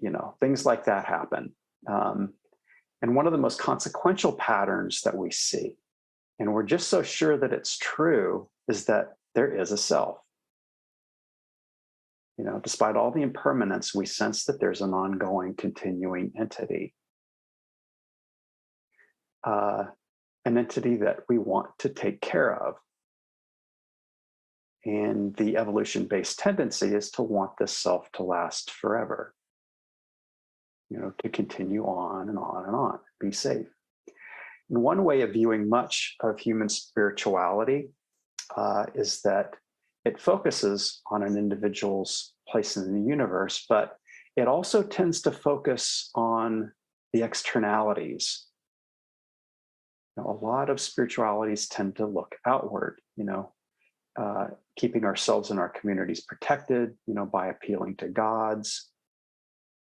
You know, things like that happen. And one of the most consequential patterns that we see, and we're just so sure that it's true, is that there is a self. You know, despite all the impermanence, we sense that there's an ongoing, continuing entity. An entity that we want to take care of. And the evolution-based tendency is to want this self to last forever. You know, to continue on and on and on, be safe. And one way of viewing much of human spirituality is that it focuses on an individual's place in the universe, but it also tends to focus on the externalities. You know, a lot of spiritualities tend to look outward, you know, keeping ourselves and our communities protected, you know, by appealing to gods,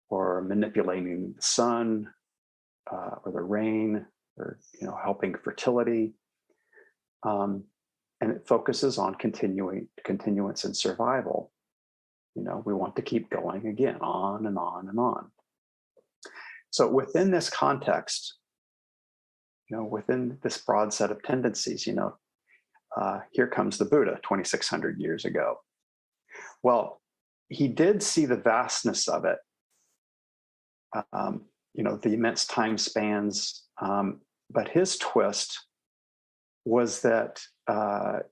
or manipulating the sun, or the rain, or, you know, helping fertility. And it focuses on continuance and survival. You know, we want to keep going again, on and on and on. So within this context, you know, within this broad set of tendencies, you know, here comes the Buddha 2,600 years ago. Well, he did see the vastness of it. You know, the immense time spans, but his twist was that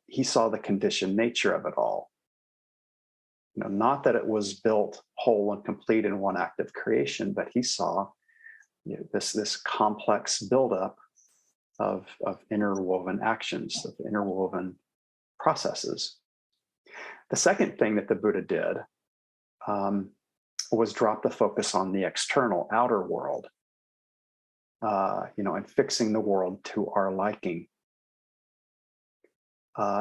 he saw the conditioned nature of it all. You know, not that it was built whole and complete in one act of creation, but he saw, you know, this complex buildup of interwoven actions, of interwoven processes. The second thing that the Buddha did was drop the focus on the external, outer world, you know, and fixing the world to our liking.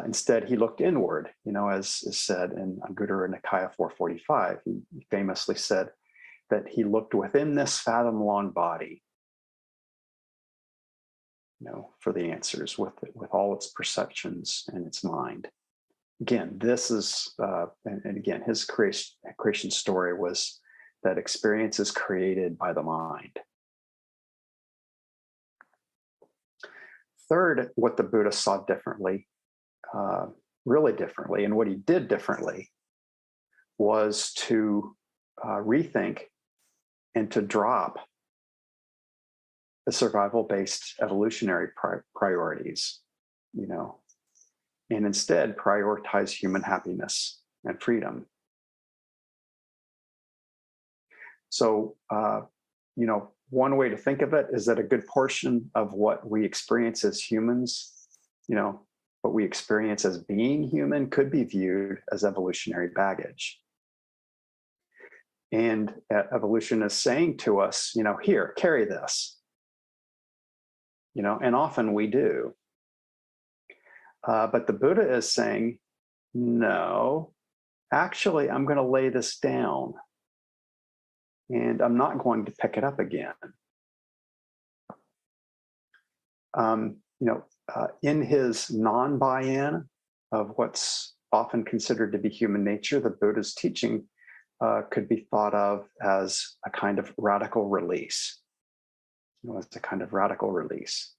Instead, he looked inward, you know, as is said in Anguttara Nikaya 445. He famously said that he looked within this fathom-long body, you know, for the answers with all its perceptions and its mind. Again, this is, and again, his creation story was that experience is created by the mind. Third, what the Buddha saw differently, really differently, and what he did differently was to rethink and to drop the survival-based evolutionary priorities, you know, and instead prioritize human happiness and freedom. So, you know, one way to think of it is that a good portion of what we experience as humans, you know, what we experience as being human could be viewed as evolutionary baggage. And evolution is saying to us, here, carry this. And often we do. But the Buddha is saying, no, actually, I'm going to lay this down and I'm not going to pick it up again. In his non-buy-in of what's often considered to be human nature, the Buddha's teaching could be thought of as a kind of radical release. As a kind of radical release.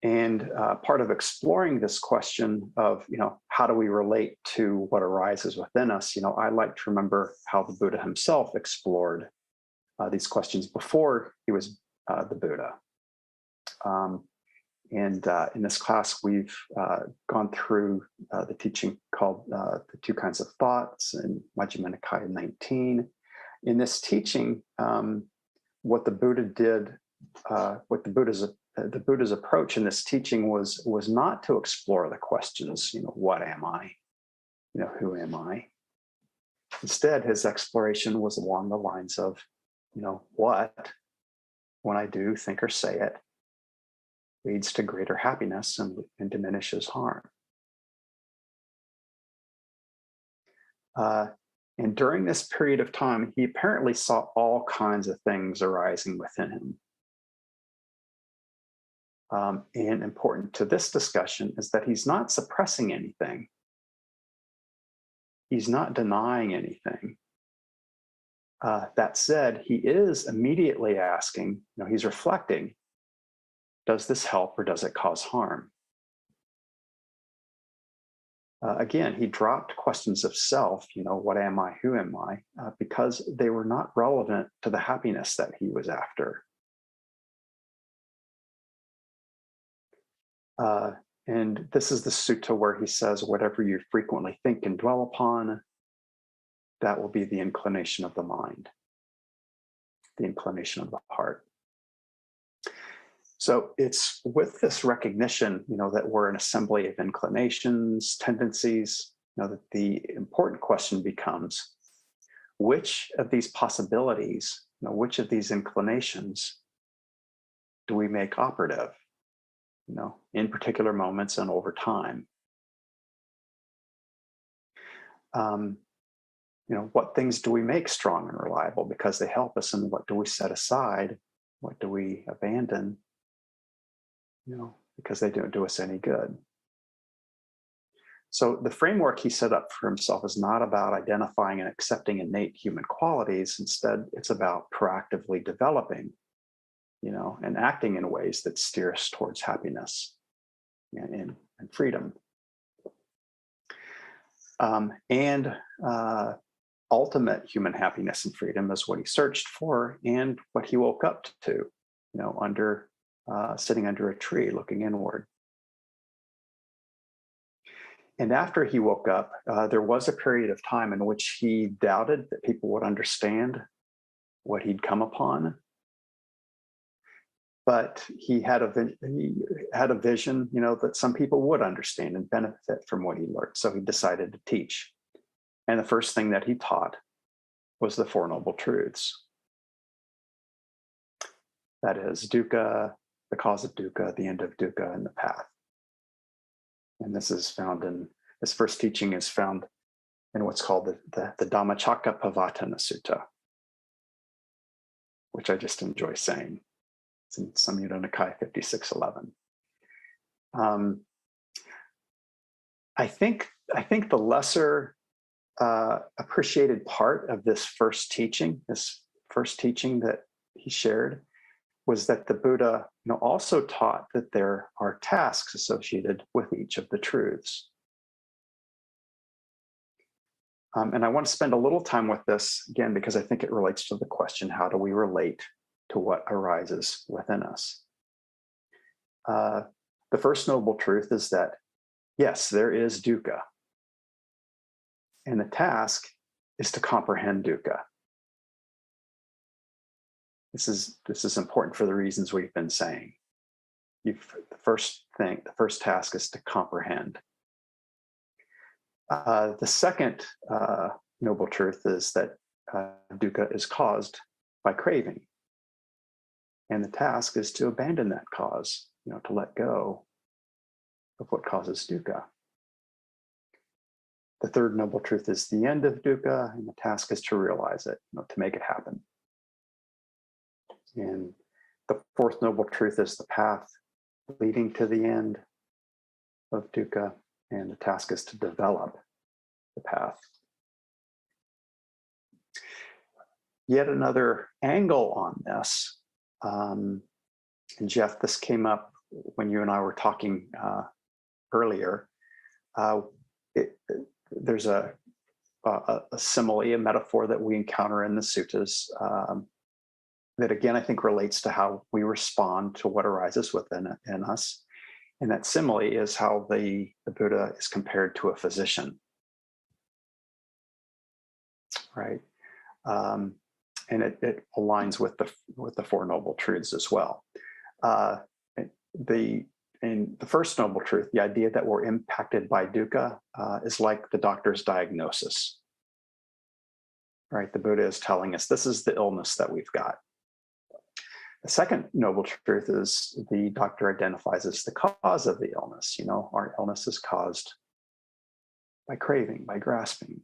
And part of exploring this question of, how do we relate to what arises within us? I like to remember how the Buddha himself explored these questions before he was the Buddha. And in this class, we've gone through the teaching called The Two Kinds of Thoughts in Majjhima Nikaya 19. In this teaching, what the Buddha did, the Buddha's approach in this teaching was not to explore the questions, what am I? Who am I? Instead, his exploration was along the lines of, what, when I do, think, or say it, leads to greater happiness and diminishes harm. And during this period of time, he apparently saw all kinds of things arising within him. And important to this discussion is that he's not suppressing anything. He's not denying anything. That said, he is immediately asking, he's reflecting, does this help or does it cause harm? Again, he dropped questions of self, what am I, who am I, because they were not relevant to the happiness that he was after. And this is the sutta where he says, whatever you frequently think and dwell upon, that will be the inclination of the mind, the inclination of the heart. So it's with this recognition, that we're an assembly of inclinations, tendencies, that the important question becomes, which of these possibilities, which of these inclinations do we make operative, in particular moments and over time? What things do we make strong and reliable because they help us, and what do we set aside? What do we abandon? Because they don't do us any good. So the framework he set up for himself is not about identifying and accepting innate human qualities. Instead, it's about proactively developing, and acting in ways that steer us towards happiness and freedom. And ultimate human happiness and freedom is what he searched for and what he woke up to, sitting under a tree looking inward. And after he woke up, there was a period of time in which he doubted that people would understand what he'd come upon. But he had a vision, that some people would understand and benefit from what he learned. So he decided to teach. And the first thing that he taught was the Four Noble Truths. That is dukkha, the cause of dukkha, the end of dukkha, and the path. And this first teaching is found in what's called the Dhammacakkappavattana Sutta, which I just enjoy saying. It's in Samyutta Nikaya 5611. I think the lesser appreciated part of this first teaching that he shared, was that the Buddha also taught that there are tasks associated with each of the truths. And I want to spend a little time with this, again, because I think it relates to the question, how do we relate to what arises within us? The first noble truth is that, yes, there is dukkha. And the task is to comprehend dukkha. This is important for the reasons we've been saying. the first task is to comprehend. The second noble truth is that dukkha is caused by craving. And the task is to abandon that cause, to let go of what causes dukkha. The third noble truth is the end of dukkha, and the task is to realize it, to make it happen. And the fourth noble truth is the path leading to the end of dukkha, and the task is to develop the path. Yet another angle on this, and Jeff, this came up when you and I were talking earlier. There's a simile, a metaphor that we encounter in the suttas that, again, I think relates to how we respond to what arises within us. And that simile is how the Buddha is compared to a physician, right? And it aligns with the Four Noble Truths as well. In the first noble truth, the idea that we're impacted by dukkha is like the doctor's diagnosis, right? The Buddha is telling us this is the illness that we've got. The second noble truth is the doctor identifies as the cause of the illness. Our illness is caused by craving, by grasping.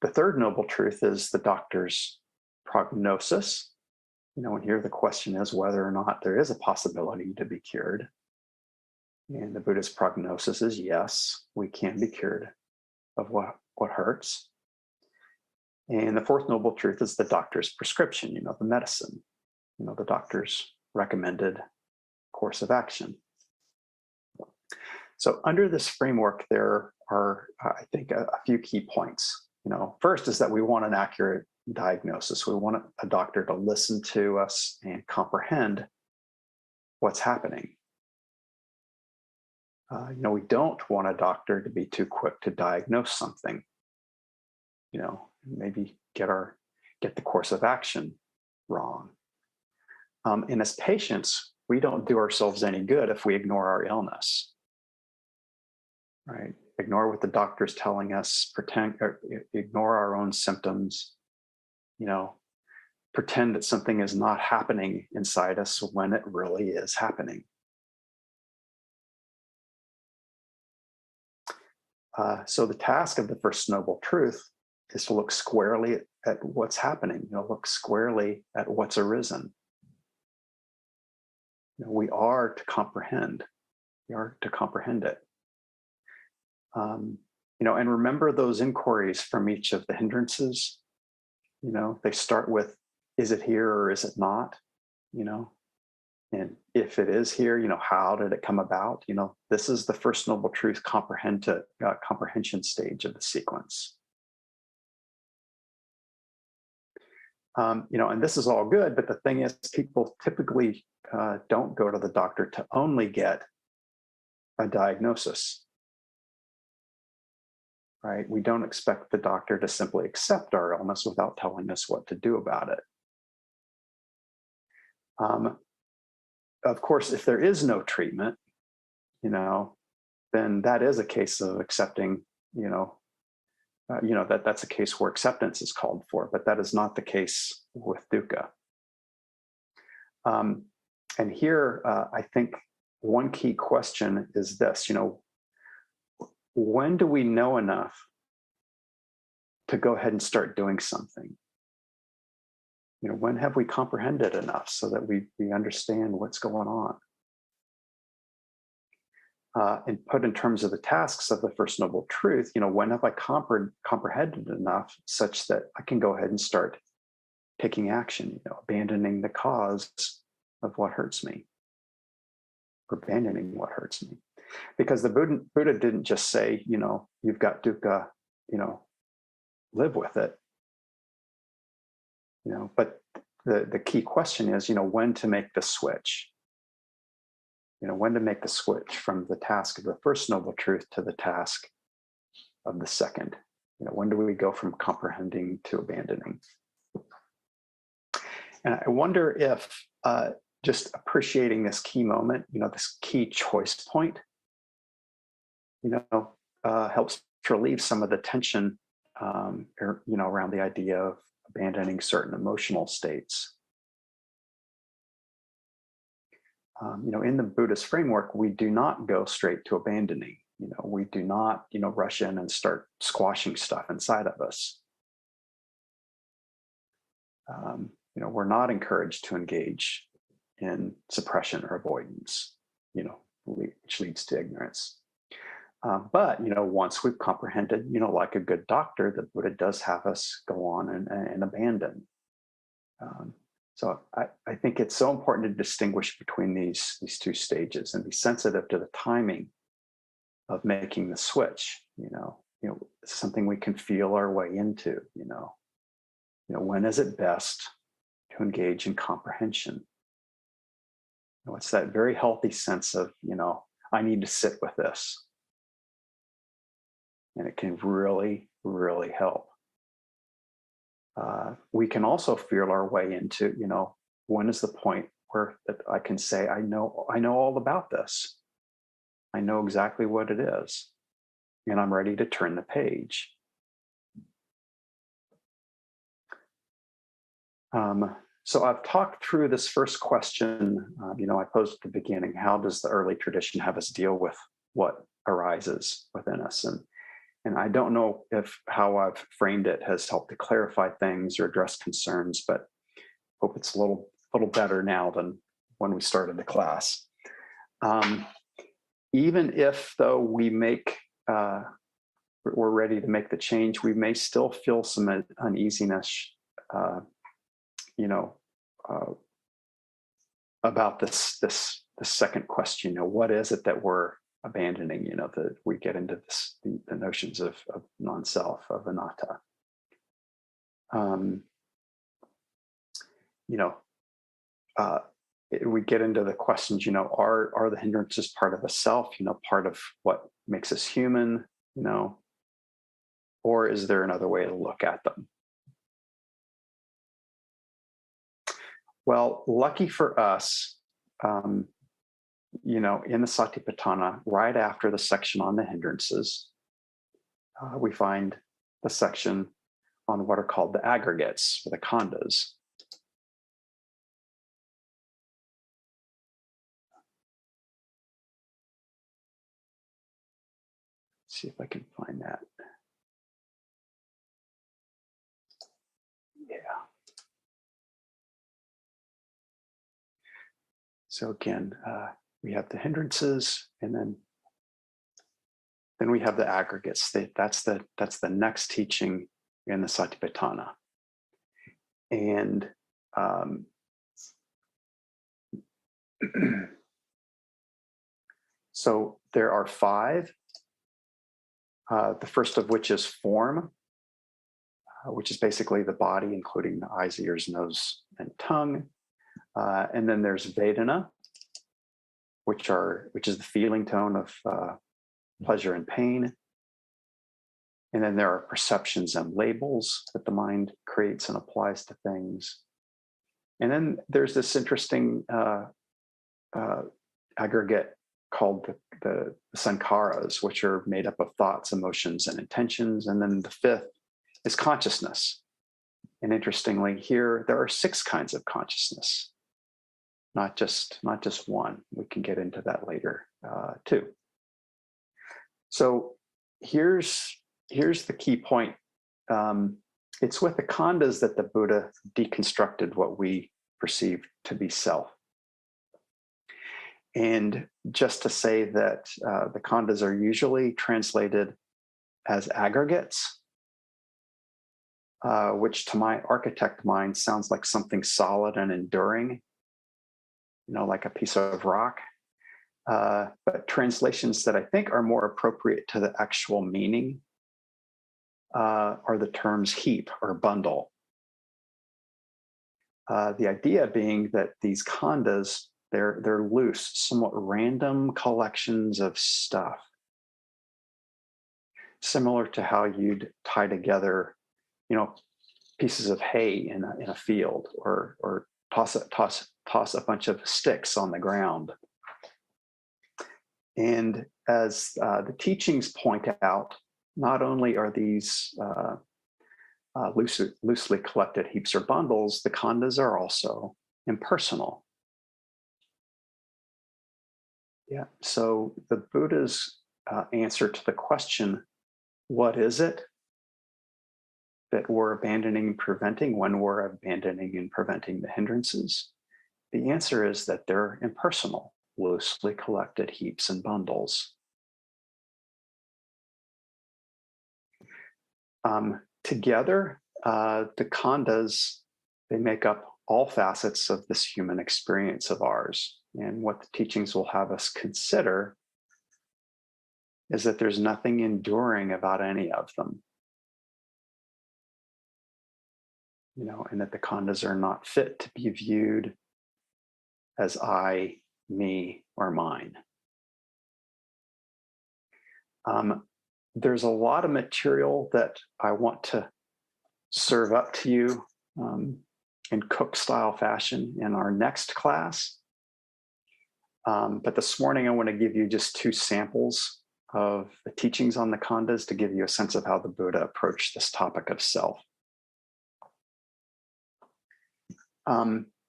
The third noble truth is the doctor's prognosis. And here the question is whether or not there is a possibility to be cured. And the Buddha's prognosis is yes, we can be cured of what hurts. And the fourth noble truth is the doctor's prescription, the medicine, the doctor's recommended course of action. So under this framework, there are, I think, a few key points. First is that we want an accurate diagnosis. We want a doctor to listen to us and comprehend what's happening. We don't want a doctor to be too quick to diagnose something. Maybe get the course of action wrong. And as patients, we don't do ourselves any good if we ignore our illness, right? Ignore what the doctor's telling us, ignore our own symptoms, pretend that something is not happening inside us when it really is happening. So the task of the first noble truth is to look squarely at what's happening, look squarely at what's arisen. We are to comprehend. We are to comprehend it. And remember those inquiries from each of the hindrances. They start with, is it here or is it not? And if it is here, how did it come about? This is the first noble truth comprehension stage of the sequence. And this is all good, but the thing is, people typically don't go to the doctor to only get a diagnosis. Right? We don't expect the doctor to simply accept our illness without telling us what to do about it. Of course, if there is no treatment, then that is a case of accepting, that's a case where acceptance is called for, but that is not the case with dukkha. And here, I think one key question is this, when do we know enough to go ahead and start doing something? When have we comprehended enough so that we understand what's going on? And put in terms of the tasks of the first noble truth, when have I comprehended enough such that I can go ahead and start taking action, abandoning the cause of what hurts me, or abandoning what hurts me? Because the Buddha didn't just say, you've got dukkha, live with it. But the key question is, when to make the switch. When to make the switch from the task of the first noble truth to the task of the second. When do we go from comprehending to abandoning? And I wonder if just appreciating this key moment, this key choice point, helps to relieve some of the tension, around the idea of abandoning certain emotional states. In the Buddhist framework, we do not go straight to abandoning. We do not, rush in and start squashing stuff inside of us. We're not encouraged to engage in suppression or avoidance, which leads to ignorance. But once we've comprehended, like a good doctor, the Buddha does have us go on and abandon. So I think it's so important to distinguish between these two stages and be sensitive to the timing of making the switch. It's something we can feel our way into. When is it best to engage in comprehension? It's that very healthy sense of, I need to sit with this. And it can really, really help. We can also feel our way into, when is the point where that I can say, I know all about this. I know exactly what it is, and I'm ready to turn the page. So I've talked through this first question, I posed at the beginning: how does the early tradition have us deal with what arises within us? And I don't know if how I've framed it has helped to clarify things or address concerns, but hope it's a little better now than when we started the class. Even if, though, we're ready to make the change, we may still feel some uneasiness, about the second question. What is it that we're abandoning? That we get into the notions of non-self, of anatta. We get into the questions, are the hindrances part of a self, part of what makes us human, or is there another way to look at them? Well, lucky for us, in the Satipatthana, right after the section on the hindrances, we find the section on what are called the aggregates, or the khandhas. See if I can find that. Yeah. So again, we have the hindrances, and then we have the aggregates. That's the next teaching in the Satipatthana. And so there are 5. The first of which is form, which is basically the body, including the eyes, ears, nose, and tongue. And then there's Vedana, which is the feeling tone of pleasure and pain. And then there are perceptions and labels that the mind creates and applies to things. And then there's this interesting aggregate called the sankharas, which are made up of thoughts, emotions, and intentions. And then the 5th is consciousness. And interestingly, here there are 6 kinds of consciousness, not just one. We can get into that later too. So here's the key point. It's with the khandhas that the Buddha deconstructed what we perceive to be self. And just to say that the khandhas are usually translated as aggregates, which to my architect mind sounds like something solid and enduring, like a piece of rock. But translations that I think are more appropriate to the actual meaning are the terms heap or bundle. The idea being that these khandhas, they're loose, somewhat random collections of stuff, similar to how you'd tie together, pieces of hay in a field, or toss toss a bunch of sticks on the ground. And as the teachings point out, not only are these loosely collected heaps or bundles, the khandhas are also impersonal. Yeah, so the Buddha's answer to the question, what is it that we're abandoning and preventing when we're abandoning and preventing the hindrances? The answer is that they're impersonal, loosely collected heaps and bundles. Together, the khandhas, they make up all facets of this human experience of ours. And what the teachings will have us consider is that there's nothing enduring about any of them. You know, and that the khandhas are not fit to be viewed as I, me, or mine. There's a lot of material that I want to serve up to you in cook style fashion in our next class. But this morning, I want to give you just two samples of the teachings on the khandhas to give you a sense of how the Buddha approached this topic of self.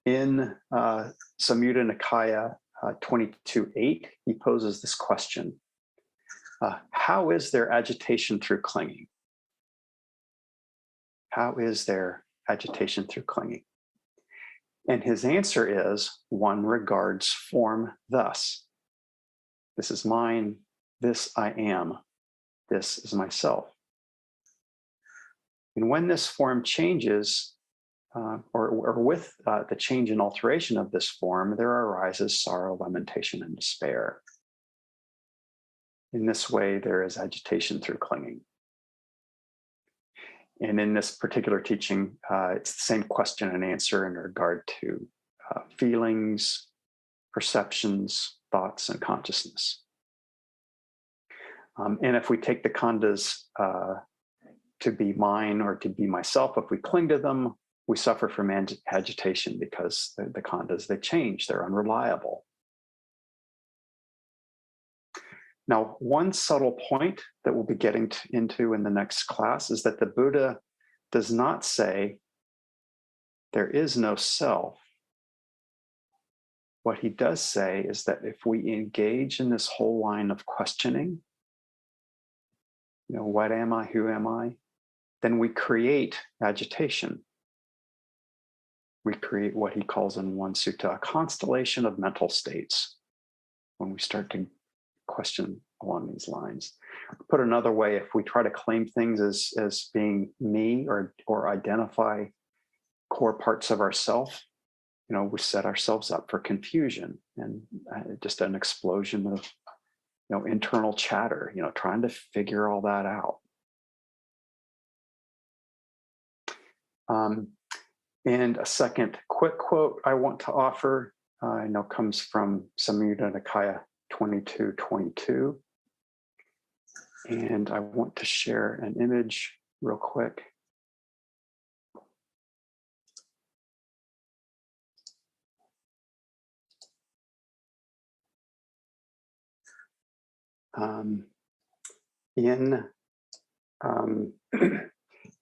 In Samyutta Nikaya 22.8, he poses this question. How is there agitation through clinging? How is there agitation through clinging? And his answer is, one regards form thus. This is mine, this I am, this is myself. And when this form changes, or with the change and alteration of this form, there arises sorrow, lamentation, and despair. In this way, there is agitation through clinging. And in this particular teaching, it's the same question and answer in regard to feelings, perceptions, thoughts, and consciousness. And if we take the khandhas to be mine or to be myself, if we cling to them, we suffer from agitation because the khandhas, they change, they're unreliable. Now, one subtle point that we'll be getting into in the next class is that the Buddha does not say there is no self. What he does say is that if we engage in this whole line of questioning, you know, what am I, who am I, then we create agitation. We create what he calls in one sutta a constellation of mental states when we start to question along these lines. Put another way, if we try to claim things as being me or identify core parts of ourself, you know, we set ourselves up for confusion and just an explosion of, you know, internal chatter, you know, trying to figure all that out. And a second quick quote I want to offer, I know comes from Samyutta Nikaya 22.22. And I want to share an image real quick.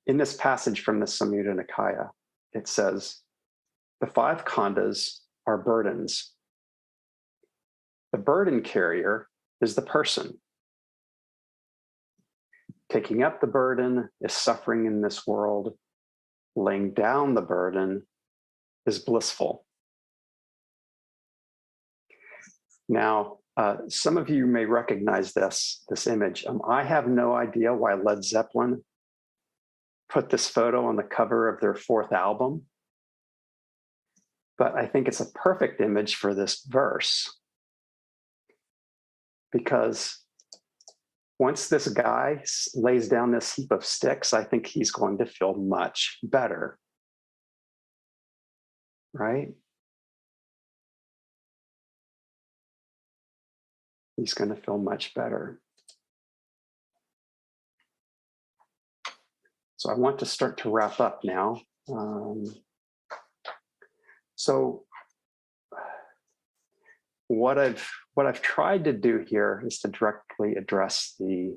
In this passage from the Samyutta Nikaya, it says, the five khandhas are burdens. The burden carrier is the person. Taking up the burden is suffering in this world. Laying down the burden is blissful. Now, some of you may recognize this image. I have no idea why Led Zeppelin put this photo on the cover of their fourth album, but I think it's a perfect image for this verse. Because once this guy lays down this heap of sticks, I think he's going to feel much better. Right? He's going to feel much better. So I want to start to wrap up now. So what I've tried to do here is to directly address the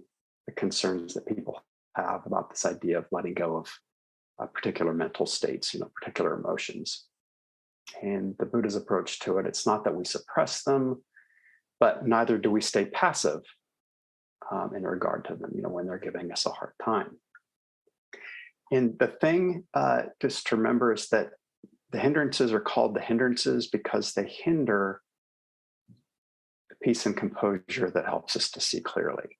concerns that people have about this idea of letting go of particular mental states, particular emotions. And the Buddha's approach to it, it's not that we suppress them, but neither do we stay passive in regard to them, when they're giving us a hard time. And the thing just to remember is that the hindrances are called the hindrances because they hinder the peace and composure that helps us to see clearly.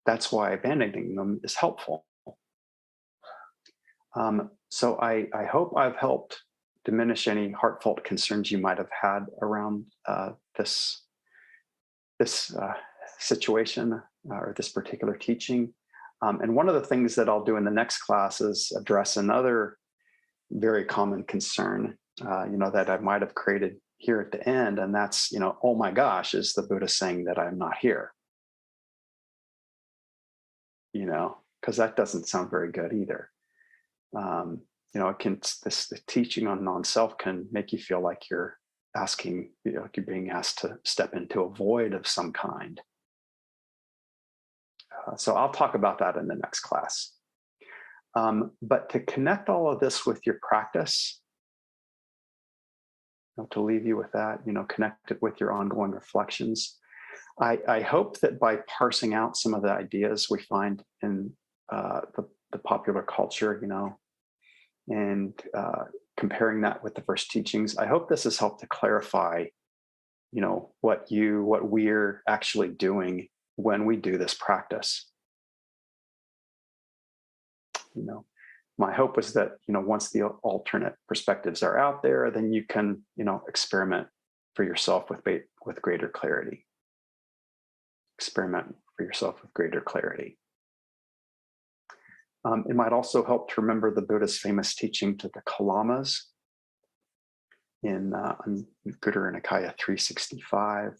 That's why abandoning them is helpful. So I hope I've helped diminish any heartfelt concerns you might have had around this situation or this particular teaching. And one of the things that I'll do in the next class is address another very common concern, that I might have created here at the end. And that's, oh my gosh, is the Buddha saying that I'm not here? Because that doesn't sound very good either. The teaching on non-self can make you feel like you're asking, like you're being asked to step into a void of some kind. So I'll talk about that in the next class. But to connect all of this with your practice, to leave you with that, connect it with your ongoing reflections. I hope that by parsing out some of the ideas we find in the popular culture, and comparing that with the first teachings, I hope this has helped to clarify, what we're actually doing when we do this practice. My hope was that, once the alternate perspectives are out there, then you can, experiment for yourself with greater clarity. Experiment for yourself with greater clarity. It might also help to remember the Buddha's famous teaching to the Kalamas in Anguttara Nikaya 365.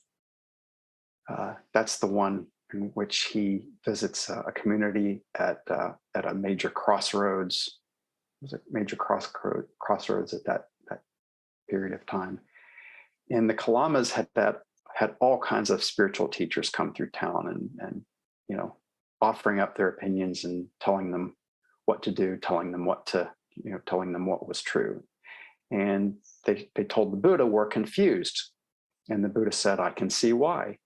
That's the one in which he visits a community at a major crossroads. It was a major crossroads at that period of time. And the Kalamas had all kinds of spiritual teachers come through town and offering up their opinions and telling them what to do, telling them what was true. And they told the Buddha, we're confused. And the Buddha said, I can see why.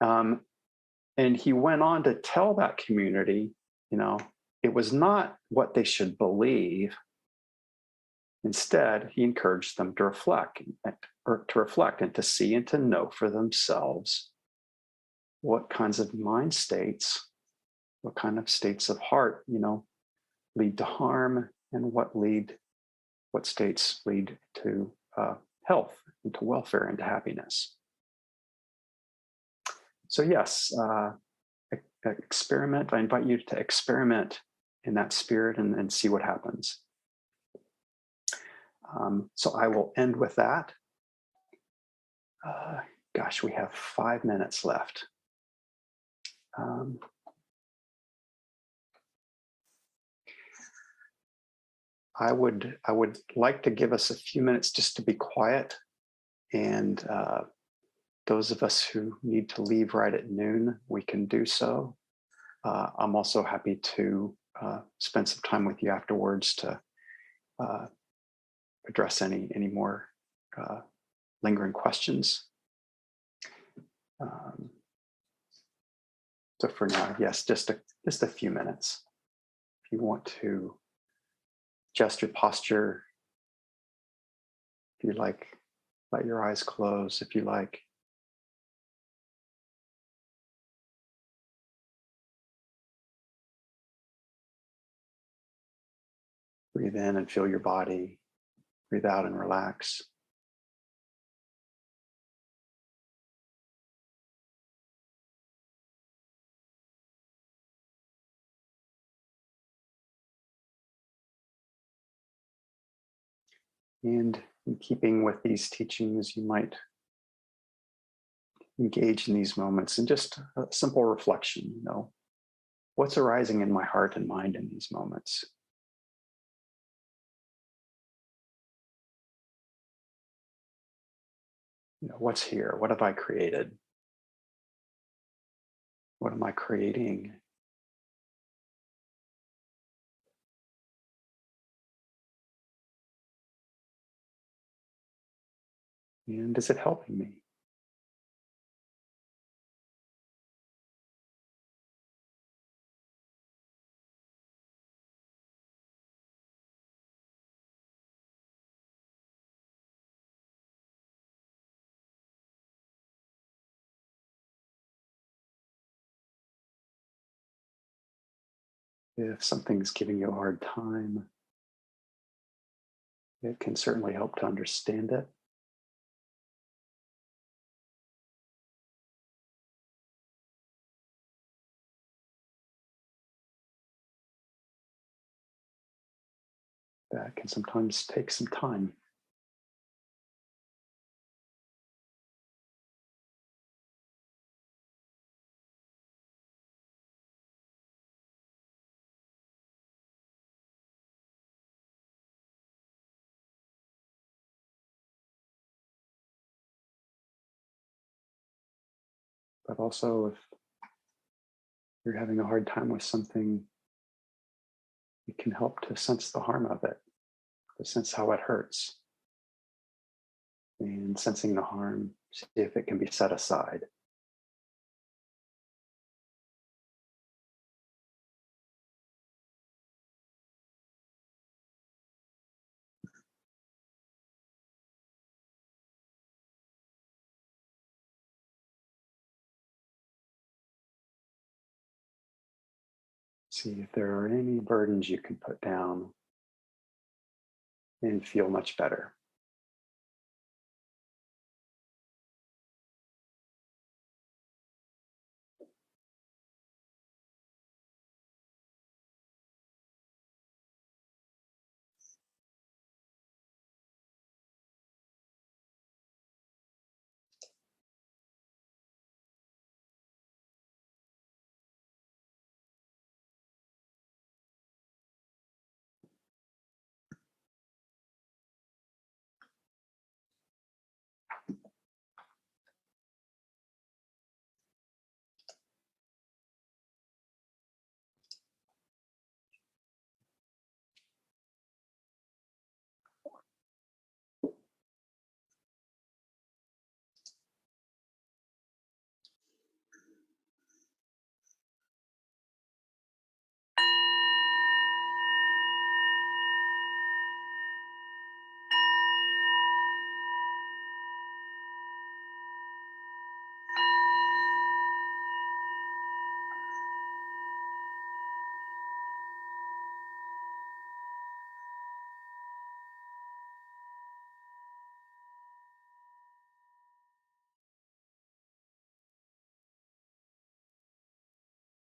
And he went on to tell that community, it was not what they should believe. Instead, he encouraged them to reflect and to see and to know for themselves what kinds of mind states, what kind of states of heart, lead to harm, and what states lead to health, and to welfare, and to happiness. So yes, experiment. I invite you to experiment in that spirit and see what happens. So I will end with that. Gosh, we have 5 minutes left. I would like to give us a few minutes just to be quiet, and those of us who need to leave right at noon, we can do so. I'm also happy to spend some time with you afterwards to address any more lingering questions. So for now, yes, just a few minutes. If you want to adjust your posture, if you like, let your eyes close, if you like. Breathe in and feel your body. Breathe out and relax. And in keeping with these teachings, you might engage in these moments in just a simple reflection, what's arising in my heart and mind in these moments? What's here? What have I created? What am I creating? And is it helping me? If something's giving you a hard time, it can certainly help to understand it. That can sometimes take some time. But also, if you're having a hard time with something, it can help to sense the harm of it, to sense how it hurts. And sensing the harm, see if it can be set aside. See if there are any burdens you can put down and feel much better.